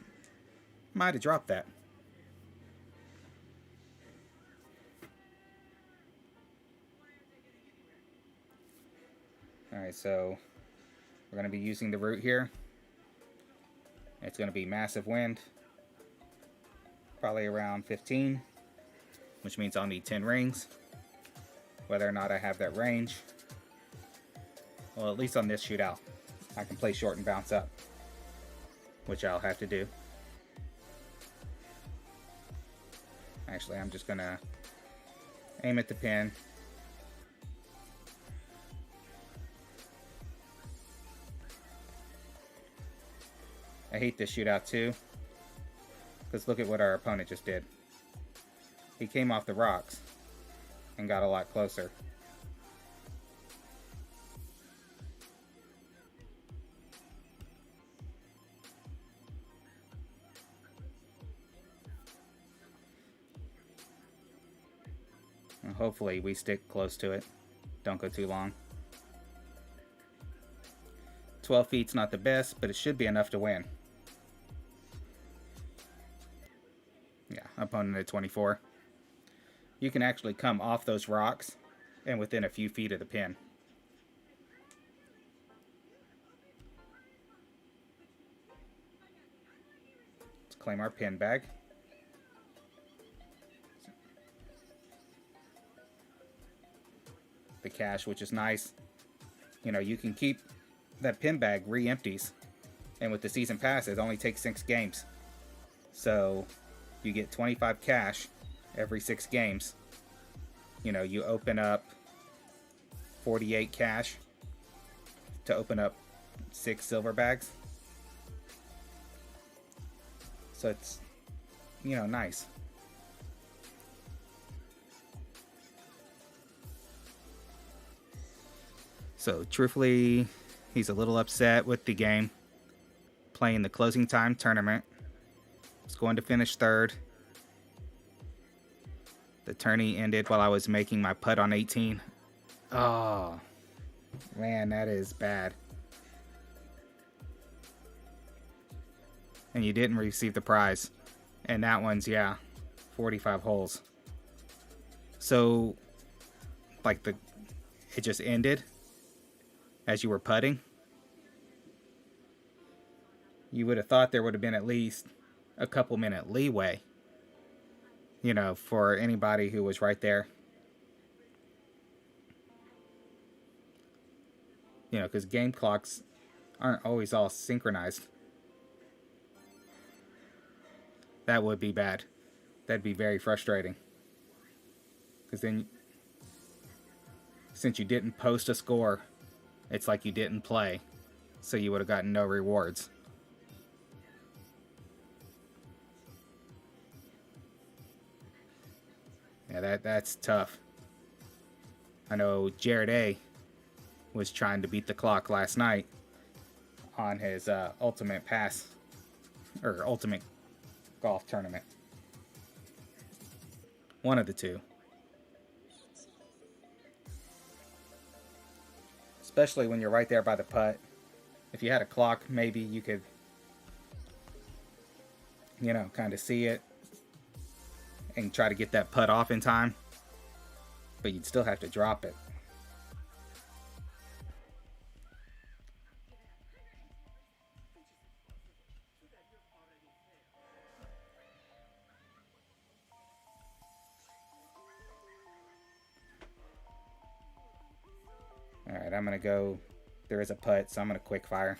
might have dropped that. Alright, so we're going to be using the route here. It's going to be massive wind. Probably around 15. Which means I'll need 10 rings. Whether or not I have that range. Well, at least on this shootout, I can play short and bounce up. Which I'll have to do. Actually, I'm just going to aim at the pin. I hate this shootout too. Because look at what our opponent just did. He came off the rocks and got a lot closer. hopefully we stick close to it. Don't go too long. 12 feet's not the best, but it should be enough to win. Yeah, opponent at 24. You can actually come off those rocks and within a few feet of the pin. Let's claim our pin bag. The cash, which is nice. You know, you can keep that pin bag re-empties, and with the season pass it only takes 6 games, so you get 25 cash every 6 games. You know, you open up 48 cash to open up 6 silver bags, so it's, you know, nice. So truthfully, he's a little upset with the game. Playing the closing time tournament. He's going to finish 3rd. The tourney ended while I was making my putt on 18. Oh, man, that is bad. And you didn't receive the prize. And that one's, yeah, 45 holes. So, like, it just ended as you were putting. You would have thought there would have been at least a couple minute leeway, you know, for anybody who was right there. You know, because game clocks aren't always all synchronized. That would be bad. That'd be very frustrating. Because then, since you didn't post a score, it's like you didn't play. So you would have gotten no rewards. Yeah, that's tough. I know Jared A was trying to beat the clock last night on his ultimate pass or ultimate golf tournament. One of the two. Especially when you're right there by the putt. If you had a clock, maybe you could, you know, kind of see it and try to get that putt off in time, but you'd still have to drop it. Alright, I'm gonna go, there is a putt, so I'm gonna quick fire.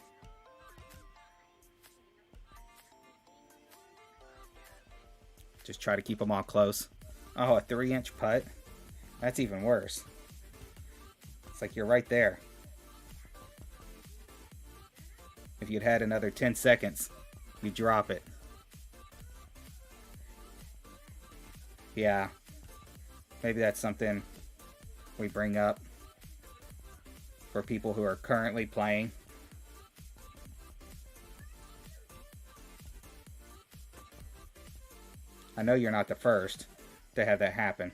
Just try to keep them all close. Oh, a 3-inch putt? That's even worse. It's like you're right there. If you'd had another 10 seconds, you drop it. Yeah. Maybe that's something we bring up for people who are currently playing. I know you're not the first to have that happen.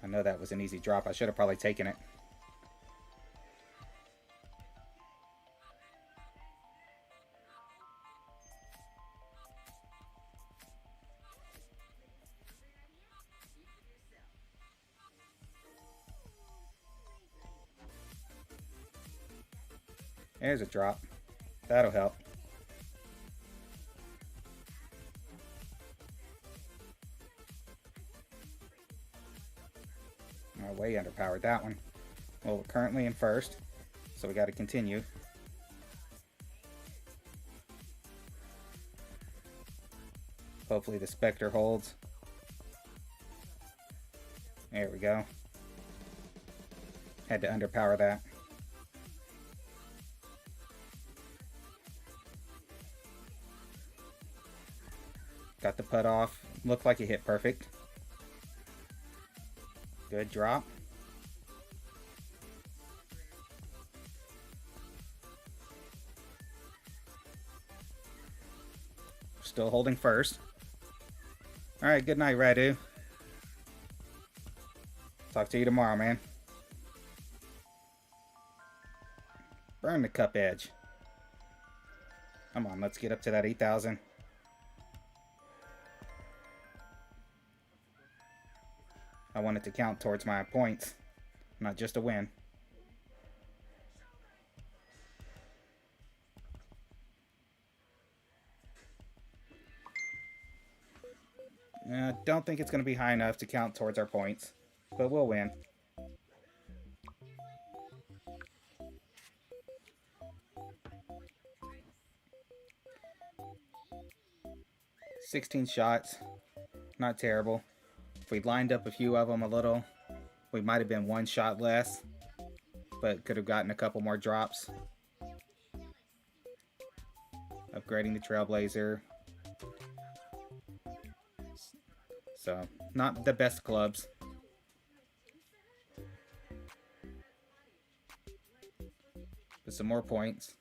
I know that was an easy drop. I should have probably taken it. There's a drop. That'll help. Oh, way underpowered that one. Well, we're currently in first, so we got to continue. Hopefully the Spectre holds. There we go. Had to underpower that. Got the putt off. Looked like it hit perfect. Good drop. Still holding first. Alright, good night, Radu. Talk to you tomorrow, man. Burn the cup edge. Come on, let's get up to that 8,000. I want it to count towards my points, not just a win. Don't think it's going to be high enough to count towards our points, but we'll win. $16 shots, not terrible. If we'd lined up a few of them a little, we might have been one shot less, but could have gotten a couple more drops. Upgrading the Trailblazer. So, not the best clubs. But some more points.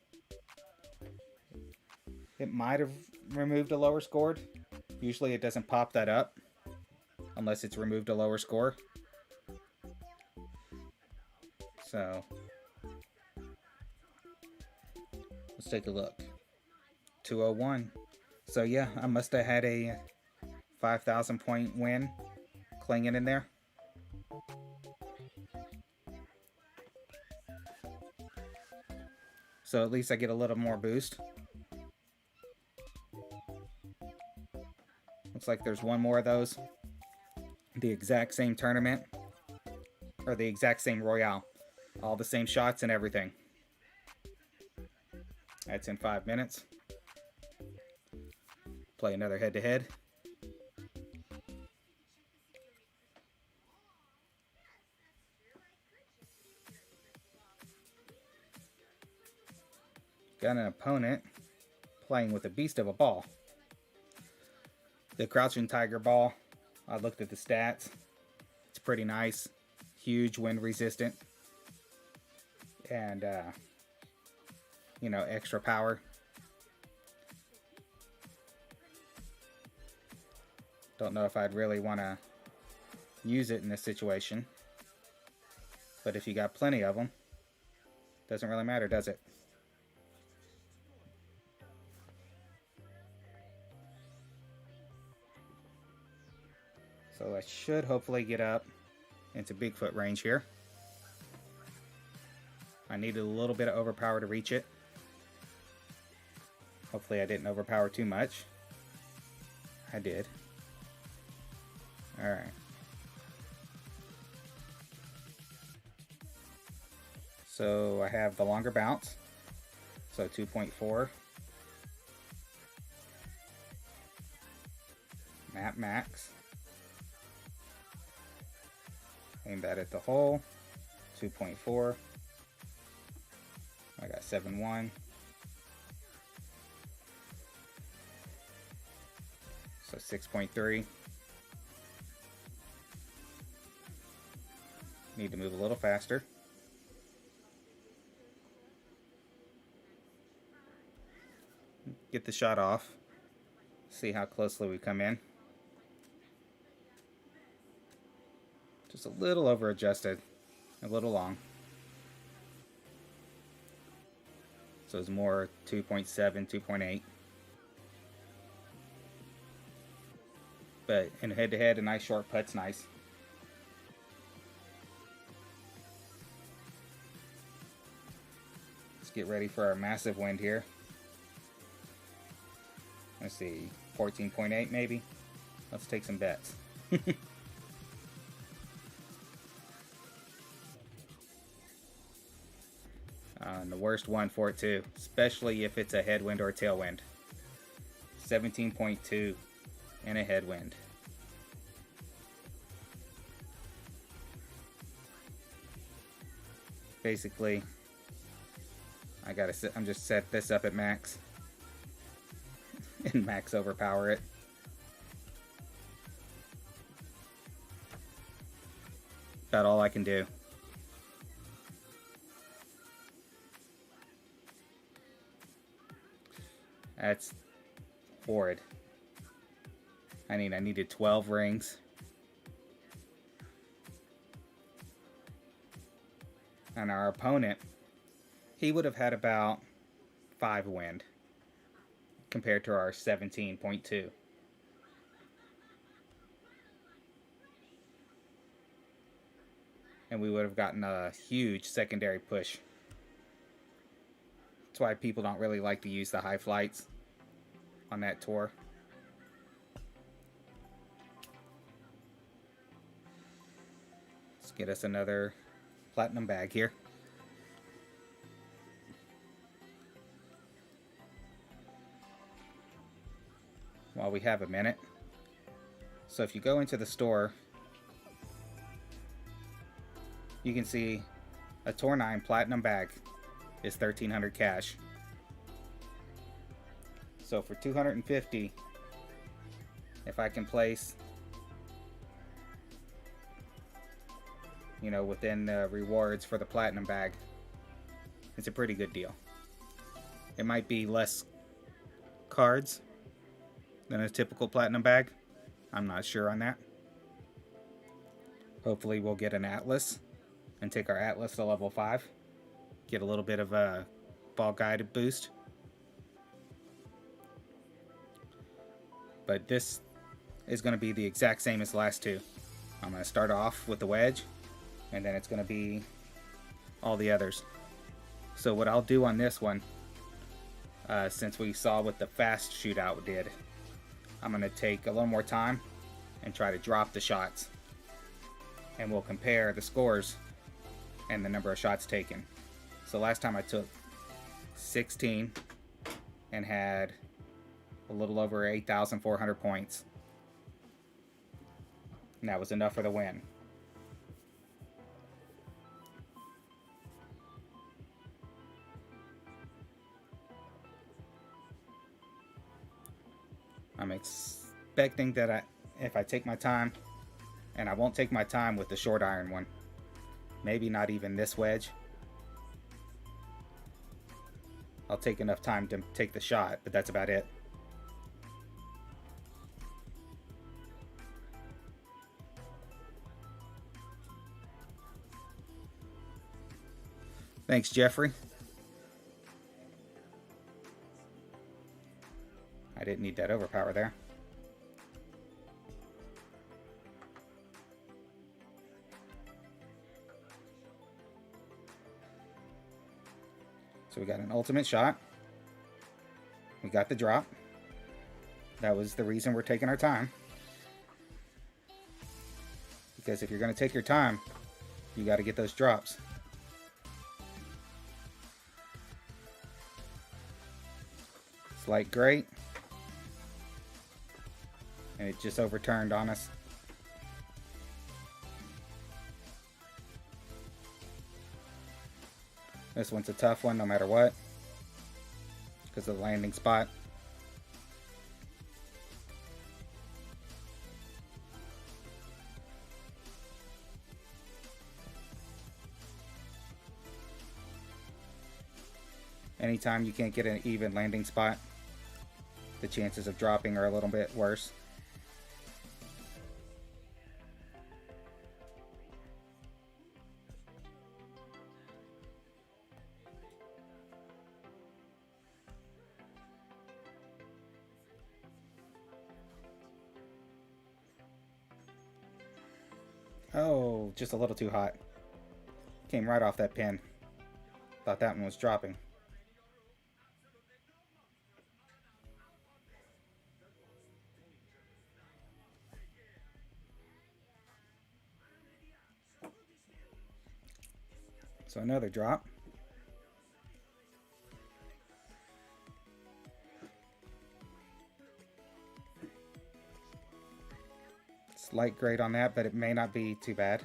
It might have removed a lower scored. Usually it doesn't pop that up unless it's removed a lower score. So, let's take a look. 201. So yeah, I must have had a 5,000 point win clinging in there. So at least I get a little more boost. Looks like there's one more of those. The exact same tournament. Or the exact same Royale. All the same shots and everything. That's in 5 minutes. Play another head-to-head. Got an opponent playing with a beast of a ball. The Crouching Tiger ball, I looked at the stats. It's pretty nice. Huge, wind resistant. And, you know, extra power. Don't know if I'd really want to use it in this situation. But if you got plenty of them, doesn't really matter, does it? So I should hopefully get up into Bigfoot range here. I needed a little bit of overpower to reach it. Hopefully I didn't overpower too much. I did. Alright. So I have the longer bounce. So 2.4. Map max. Aim that at the hole. 2.4. I got 7.1. So 6.3. Need to move a little faster. Get the shot off. See how closely we come in. Just a little over adjusted. A little long. So it's more 2.7, 2.8. But in head-to-head, a nice short putt's nice. Let's get ready for our massive wind here. Let's see, 14.8 maybe. Let's take some bets. And the worst one for it too, especially if it's a headwind or a tailwind. 17.2 and a headwind. Basically, I'm just set this up at max and max overpower it. About all I can do. That's horrid. I needed 12 rings. And our opponent, he would have had about 5 wind compared to our 17.2. And we would have gotten a huge secondary push. That's why people don't really like to use the high flights on that tour. Let's get us another platinum bag here. While we have a minute. So if you go into the store, you can see a Tour 9 platinum bag is 1,300 cash. So for 250, if I can place, you know, within the rewards for the platinum bag, it's a pretty good deal. It might be less cards than a typical platinum bag. I'm not sure on that. Hopefully we'll get an Atlas and take our Atlas to level 5. Get a little bit of a ball guided boost. But this is going to be the exact same as the last two. I'm going to start off with the wedge, and then it's going to be all the others. So what I'll do on this one, since we saw what the fast shootout did, I'm going to take a little more time and try to drop the shots. And we'll compare the scores and the number of shots taken. So last time I took 16 and had a little over 8,400 points. And that was enough for the win. I'm expecting that if I take my time, and I won't take my time with the short iron one, maybe not even this wedge, I'll take enough time to take the shot, but that's about it. Thanks, Jeffrey. I didn't need that overpower there. So we got an ultimate shot. We got the drop. That was the reason we're taking our time. Because if you're going to take your time, you got to get those drops. Slight great. And it just overturned on us. This one's a tough one no matter what, because of the landing spot. Anytime you can't get an even landing spot, the chances of dropping are a little bit worse. Oh, just a little too hot. Came right off that pin. Thought that one was dropping. So another drop. Slight grade on that, but it may not be too bad.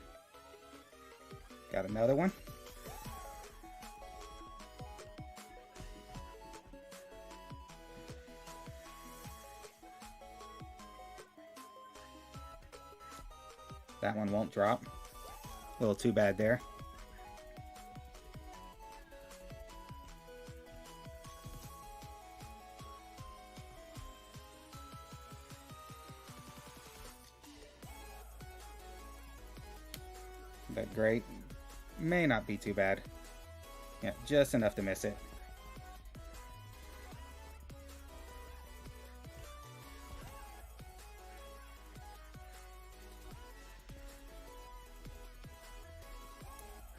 Got another one. That one won't drop. A little too bad there. But great. May not be too bad. Yeah, just enough to miss it.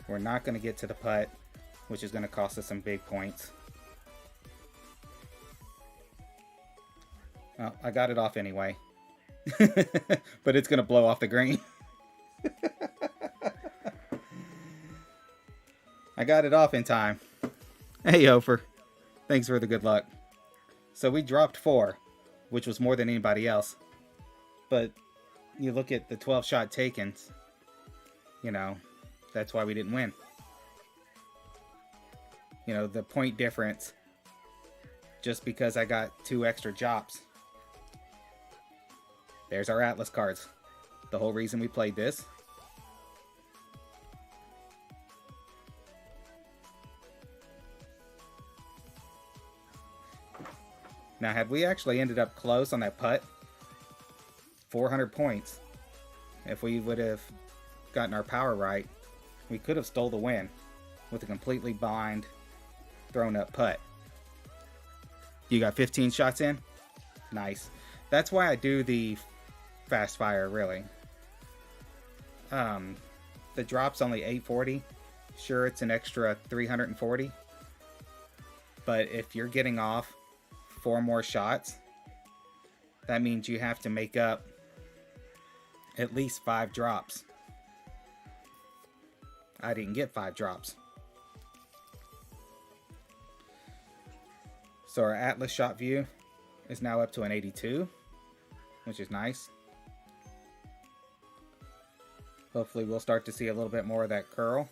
We're not going to get to the putt, which is going to cost us some big points. Oh, I got it off anyway. But it's going to blow off the green. I got it off in time. Hey, Ofer. Thanks for the good luck. So we dropped 4, which was more than anybody else. But you look at the 12 shot takens, you know, that's why we didn't win. You know, the point difference, just because I got 2 extra drops. There's our Atlas cards. The whole reason we played this. Now, had we actually ended up close on that putt, 400 points, if we would have gotten our power right, we could have stole the win with a completely blind, thrown up putt. You got 15 shots in? Nice. That's why I do the fast fire, really. The drop's only 840. Sure, it's an extra 340. But if you're getting off 4 more shots, that means you have to make up at least 5 drops. I didn't get 5 drops. So our Atlas shot view is now up to an 82, which is nice. Hopefully we'll start to see a little bit more of that curl.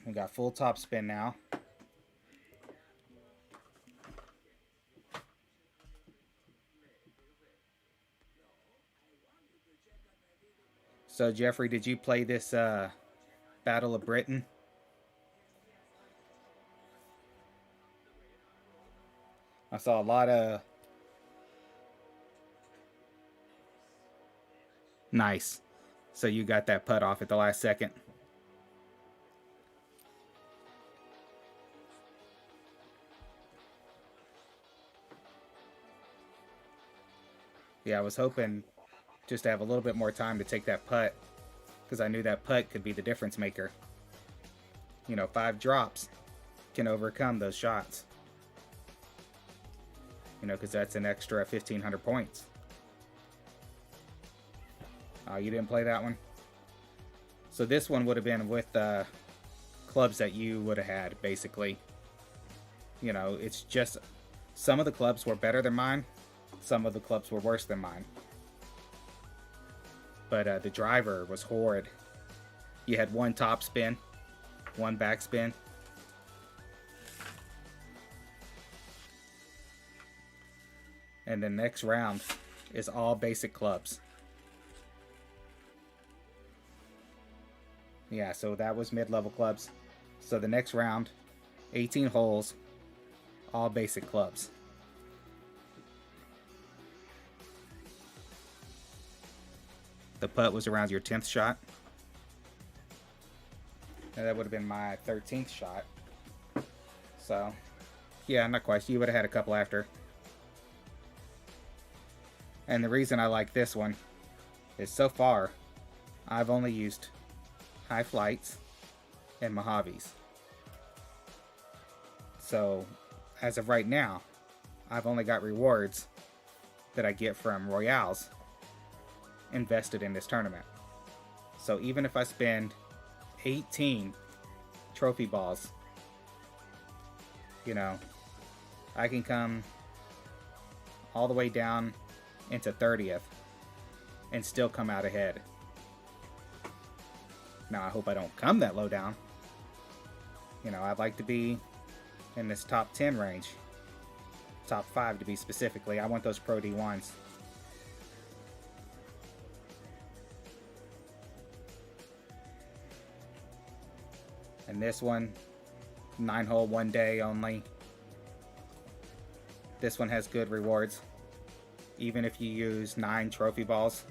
We got full top spin now. So Jeffrey, did you play this Battle of Britain? I saw a lot of... Nice. So you got that putt off at the last second. Yeah, I was hoping just to have a little bit more time to take that putt, because I knew that putt could be the difference maker. You know, 5 drops can overcome those shots. You know, because that's an extra 1,500 points. Oh, you didn't play that one? So this one would have been with clubs that you would have had, basically. You know, it's just some of the clubs were better than mine. Some of the clubs were worse than mine. But the driver was horrid. You had 1 top spin, 1 back spin. And the next round is all basic clubs. Yeah, so that was mid-level clubs. So the next round, 18 holes, all basic clubs. The putt was around your 10th shot. And that would have been my 13th shot. So, yeah, not quite. You would have had a couple after. And the reason I like this one is so far, I've only used high flights and Mojaves. So, as of right now, I've only got rewards that I get from Royales invested in this tournament. So even if I spend 18 trophy balls, you know, I can come all the way down into 30th and still come out ahead. Now I hope I don't come that low down. You know, I'd like to be in this top 10 range. Top 5 to be specifically. I want those Pro D1s. And this one, 9 hole, 1 day only. This one has good rewards. even if you use 9 trophy balls,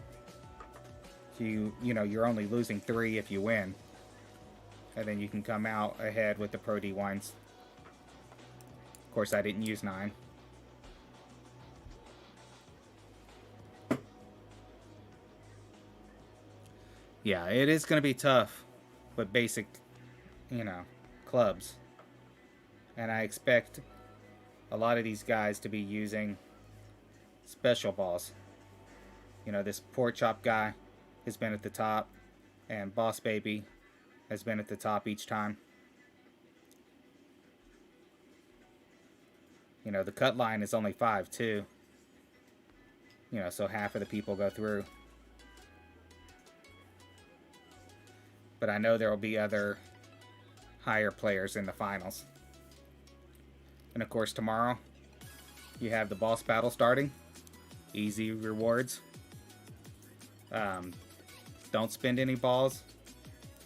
you're only losing 3 if you win. And then you can come out ahead with the Pro D1s. Of course, I didn't use 9. Yeah, it is going to be tough with basic, clubs. And I expect a lot of these guys to be using special balls. This Pork Chop guy has been at the top, and Boss Baby has been at the top each time. The cut line is only 5 too. So half of the people go through. But I know there will be other higher players in the finals. And of course tomorrow you have the boss battle starting. Easy rewards. Don't spend any balls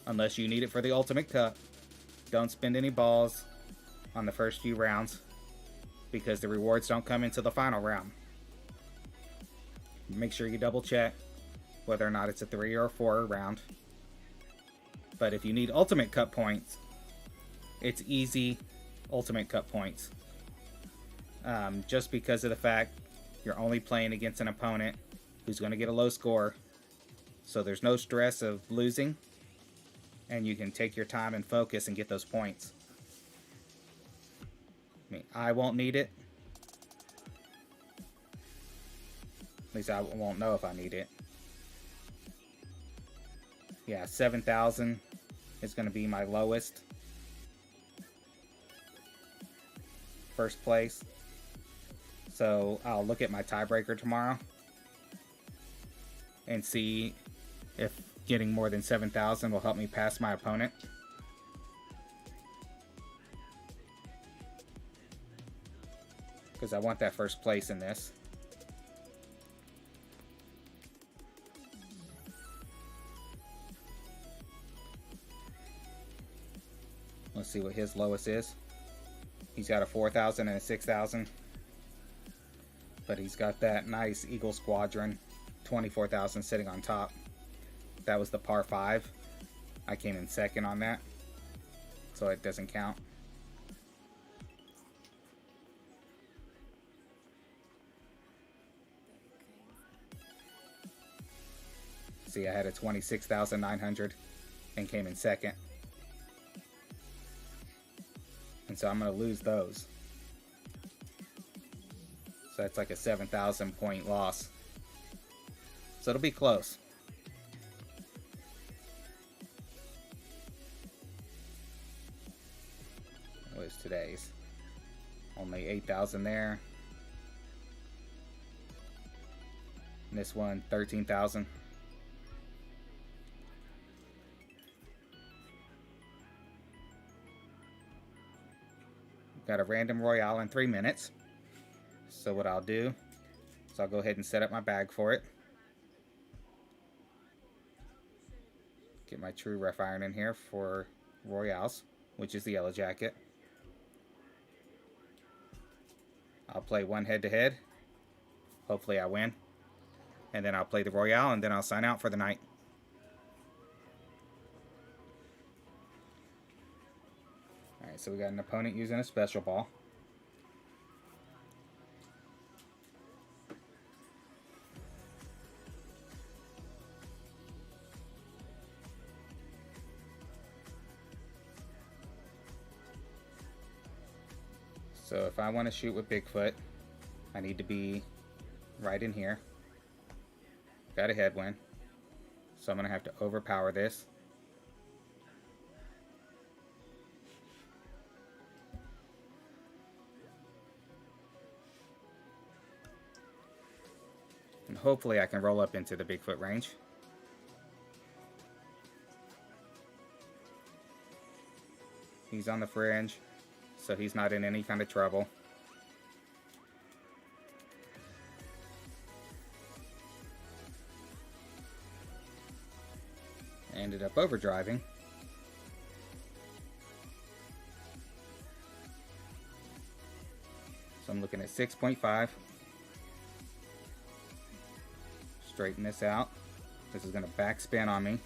unless you need it for the ultimate cup. Don't spend any balls on the first few rounds because the rewards don't come into the final round. Make sure you double check whether or not it's a 3 or a 4 round. But if you need ultimate cup points, it's easy ultimate cup points. Just because of the fact you're only playing against an opponent who's going to get a low score. So there's no stress of losing. And you can take your time and focus and get those points. I won't need it. At least I won't know if I need it. Yeah, 7,000 is going to be my lowest. First place. So I'll look at my tiebreaker tomorrow and see if getting more than 7,000 will help me pass my opponent. Because I want that first place in this. Let's see what his lowest is. He's got a 4,000 and a 6,000. But he's got that nice Eagle Squadron, 24,000 sitting on top. That was the par 5. I came in second on that, so it doesn't count. See, I had a 26,900 and came in second. And so I'm going to lose those. So that's like a 7,000 point loss. So it'll be close. What is today's? Only 8,000 there. And this one, 13,000. Got a random Royale in 3 minutes. So what I'll do is I'll go ahead and set up my bag for it. Get my true ref iron in here for Royales, which is the yellow jacket. I'll play one head-to-head. Hopefully I win. And then I'll play the Royale, and then I'll sign out for the night. Alright, so we got an opponent using a special ball. So if I want to shoot with Bigfoot, I need to be right in here. Got a headwind. So I'm going to have to overpower this. And hopefully I can roll up into the Bigfoot range. He's on the fringe, so he's not in any kind of trouble. I ended up overdriving. So I'm looking at 6.5. Straighten this out. This is going to backspin on me.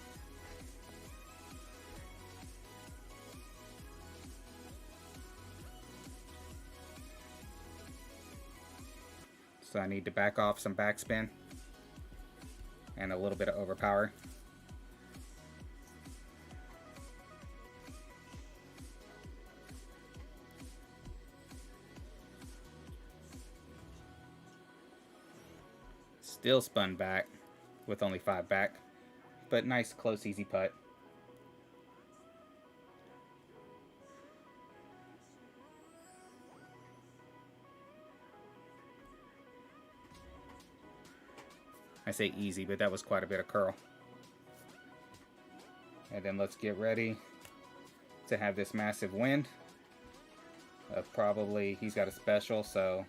So I need to back off some backspin and a little bit of overpower. Still spun back with only 5 back, but nice, close, easy putt. I say easy, but that was quite a bit of curl. And then let's get ready to have this massive wind. Probably, he's got a special, so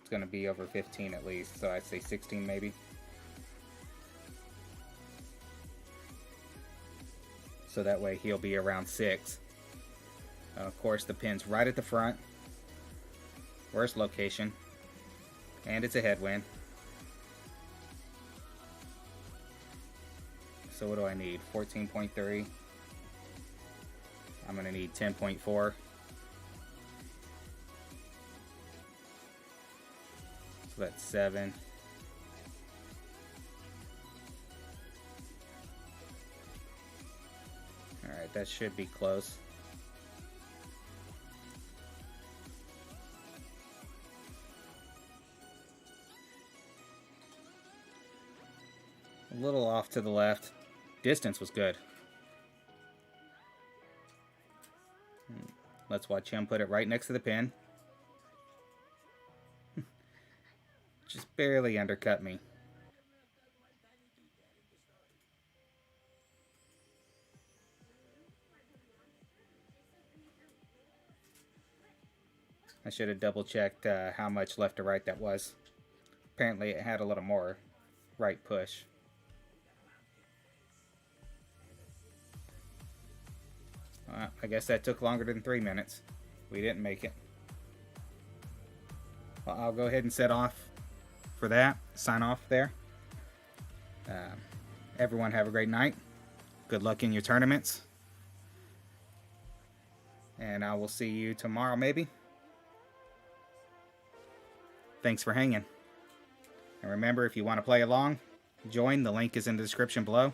it's going to be over 15 at least, so I'd say 16 maybe. So that way he'll be around 6. Of course, the pin's right at the front. Worst location. And it's a headwind. So what do I need? 14.3. I'm going to need 10.4. So that's 7. Alright, that should be close. A little off to the left. Distance was good. Let's watch him put it right next to the pin. Just barely undercut me. I should have double checked how much left to right that was. Apparently it had a little more right push. I guess that took longer than 3 minutes. We didn't make it. Well, I'll go ahead and set off for that. Sign off there. Everyone have a great night. Good luck in your tournaments. And I will see you tomorrow maybe. Thanks for hanging. And remember, if you want to play along, join. The link is in the description below.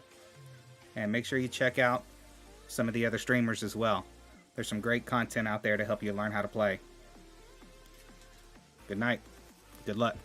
And make sure you check out some of the other streamers as well. There's some great content out there to help you learn how to play. Good night. Good luck.